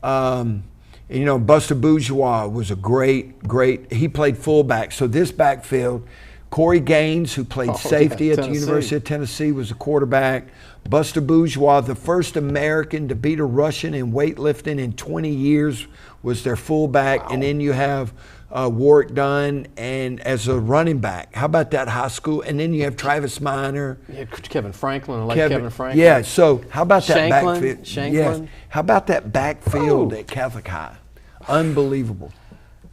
Buster Bourgeois was a great, he played fullback. So this backfield, Corey Gaines, who played safety at the University of Tennessee, was a quarterback. Buster Bourgeois, the first American to beat a Russian in weightlifting in 20 years, was their fullback. Wow. And then you have Warwick Dunn and as a running back. How about that high school? And then you have Travis Minor. Yeah, Kevin Franklin, Kevin Franklin. Yeah, so how about that backfield? Shanklin. Yes. How about that backfield at Catholic High? Unbelievable.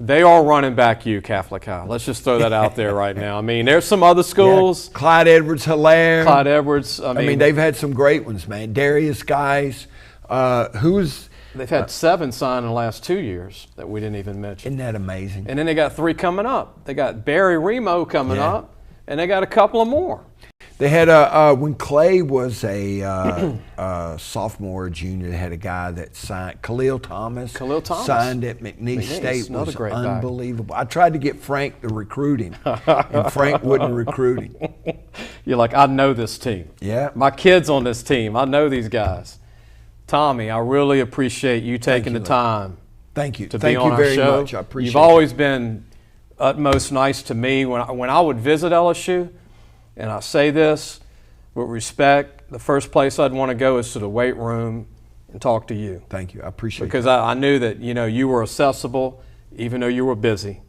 They are running back Catholic High. Let's just throw that out there right now. There's some other schools. Yeah. Clyde Edwards-Hilaire. Clyde Edwards. They've had some great ones, man. Darius Guys, They've had 7 signed in the last 2 years that we didn't even mention. Isn't that amazing? And then they got 3 coming up. They got Barry Remo coming up, and they got a couple of more. They had when Clay was a sophomore or junior, they had a guy that signed, Khalil Thomas signed at McNeese State. Was unbelievable. I tried to get Frank to recruit him, and Frank wouldn't recruit him. You're like, I know this team. Yeah. My kid's on this team. I know these guys. Tommy, I really appreciate you taking the time. Thank you. To be on our show. Much. I appreciate it. You've always been utmost nice to me. When I would visit LSU, and I say this with respect, the first place I'd want to go is to the weight room and talk to you. Thank you. I appreciate it. Because I knew that you were accessible even though you were busy.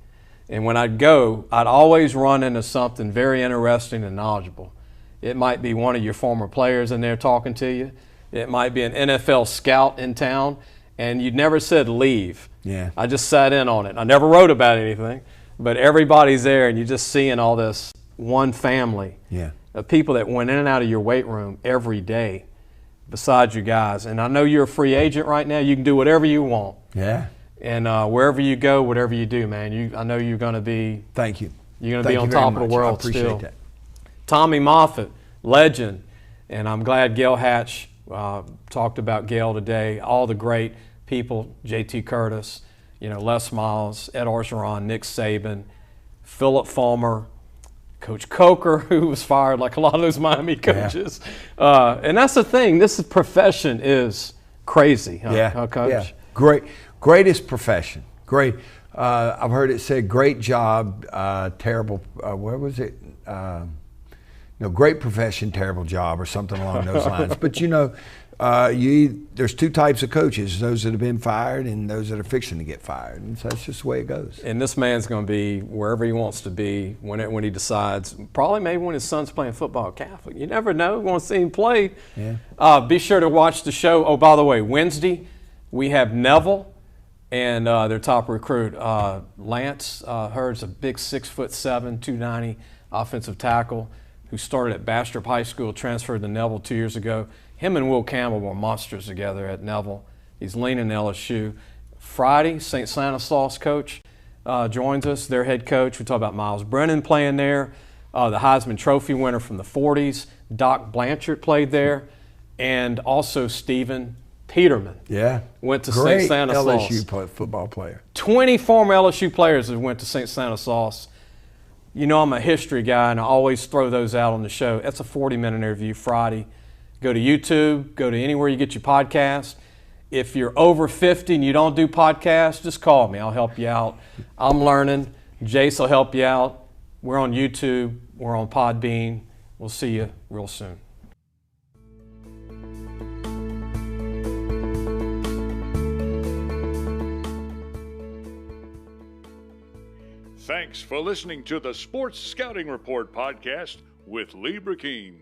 And when I'd go, I'd always run into something very interesting and knowledgeable. It might be one of your former players in there talking to you. It might be an NFL scout in town, and you never said leave. Yeah. I just sat in on it. I never wrote about anything, but everybody's there, and you're just seeing all this one family of people that went in and out of your weight room every day besides you guys. And I know you're a free agent right now. You can do whatever you want. Yeah. And wherever you go, whatever you do, man, I know you're going to be. Thank you. You're going to be on top of the world. I appreciate still. That. Tommy Moffitt, legend, and I'm glad Gail Hatch talked about Gail today. All the great people, J.T. Curtis, Les Miles, Ed Orgeron, Nick Saban, Philip Fulmer, Coach Coker, who was fired like a lot of those Miami coaches. Yeah. And that's the thing. This profession is crazy, huh, Coach? Yeah. Greatest profession. Great. I've heard it said, great job, terrible, where was it? Great profession, terrible job, or something along those lines. But there's two types of coaches, those that have been fired and those that are fixing to get fired. And so that's just the way it goes. And this man's going to be wherever he wants to be when he decides, probably maybe when his son's playing football at Catholic. You never know. We want to see him play. Yeah. Be sure to watch the show. Oh, by the way, Wednesday we have Neville and their top recruit, Lance Hurd's a big 6'7", 290 offensive tackle who started at Bastrop High School, transferred to Neville 2 years ago. Him and Will Campbell were monsters together at Neville. He's leaning LSU. Friday, St. Stanislaus coach joins us, their head coach. We talk about Miles Brennan playing there, the Heisman Trophy winner from the 40s. Doc Blanchard played there, and also Stephen Peterman. Yeah. Went to St. Stanislaus. LSU football player. 20 former LSU players that went to St. Stanislaus. You know I'm a history guy, and I always throw those out on the show. That's a 40-minute interview Friday. Go to YouTube. Go to anywhere you get your podcast. If you're over 50 and you don't do podcasts, just call me. I'll help you out. I'm learning. Jace will help you out. We're on YouTube. We're on Podbean. We'll see you real soon. Thanks for listening to the Sports Scouting Report podcast with Lee Brecheen.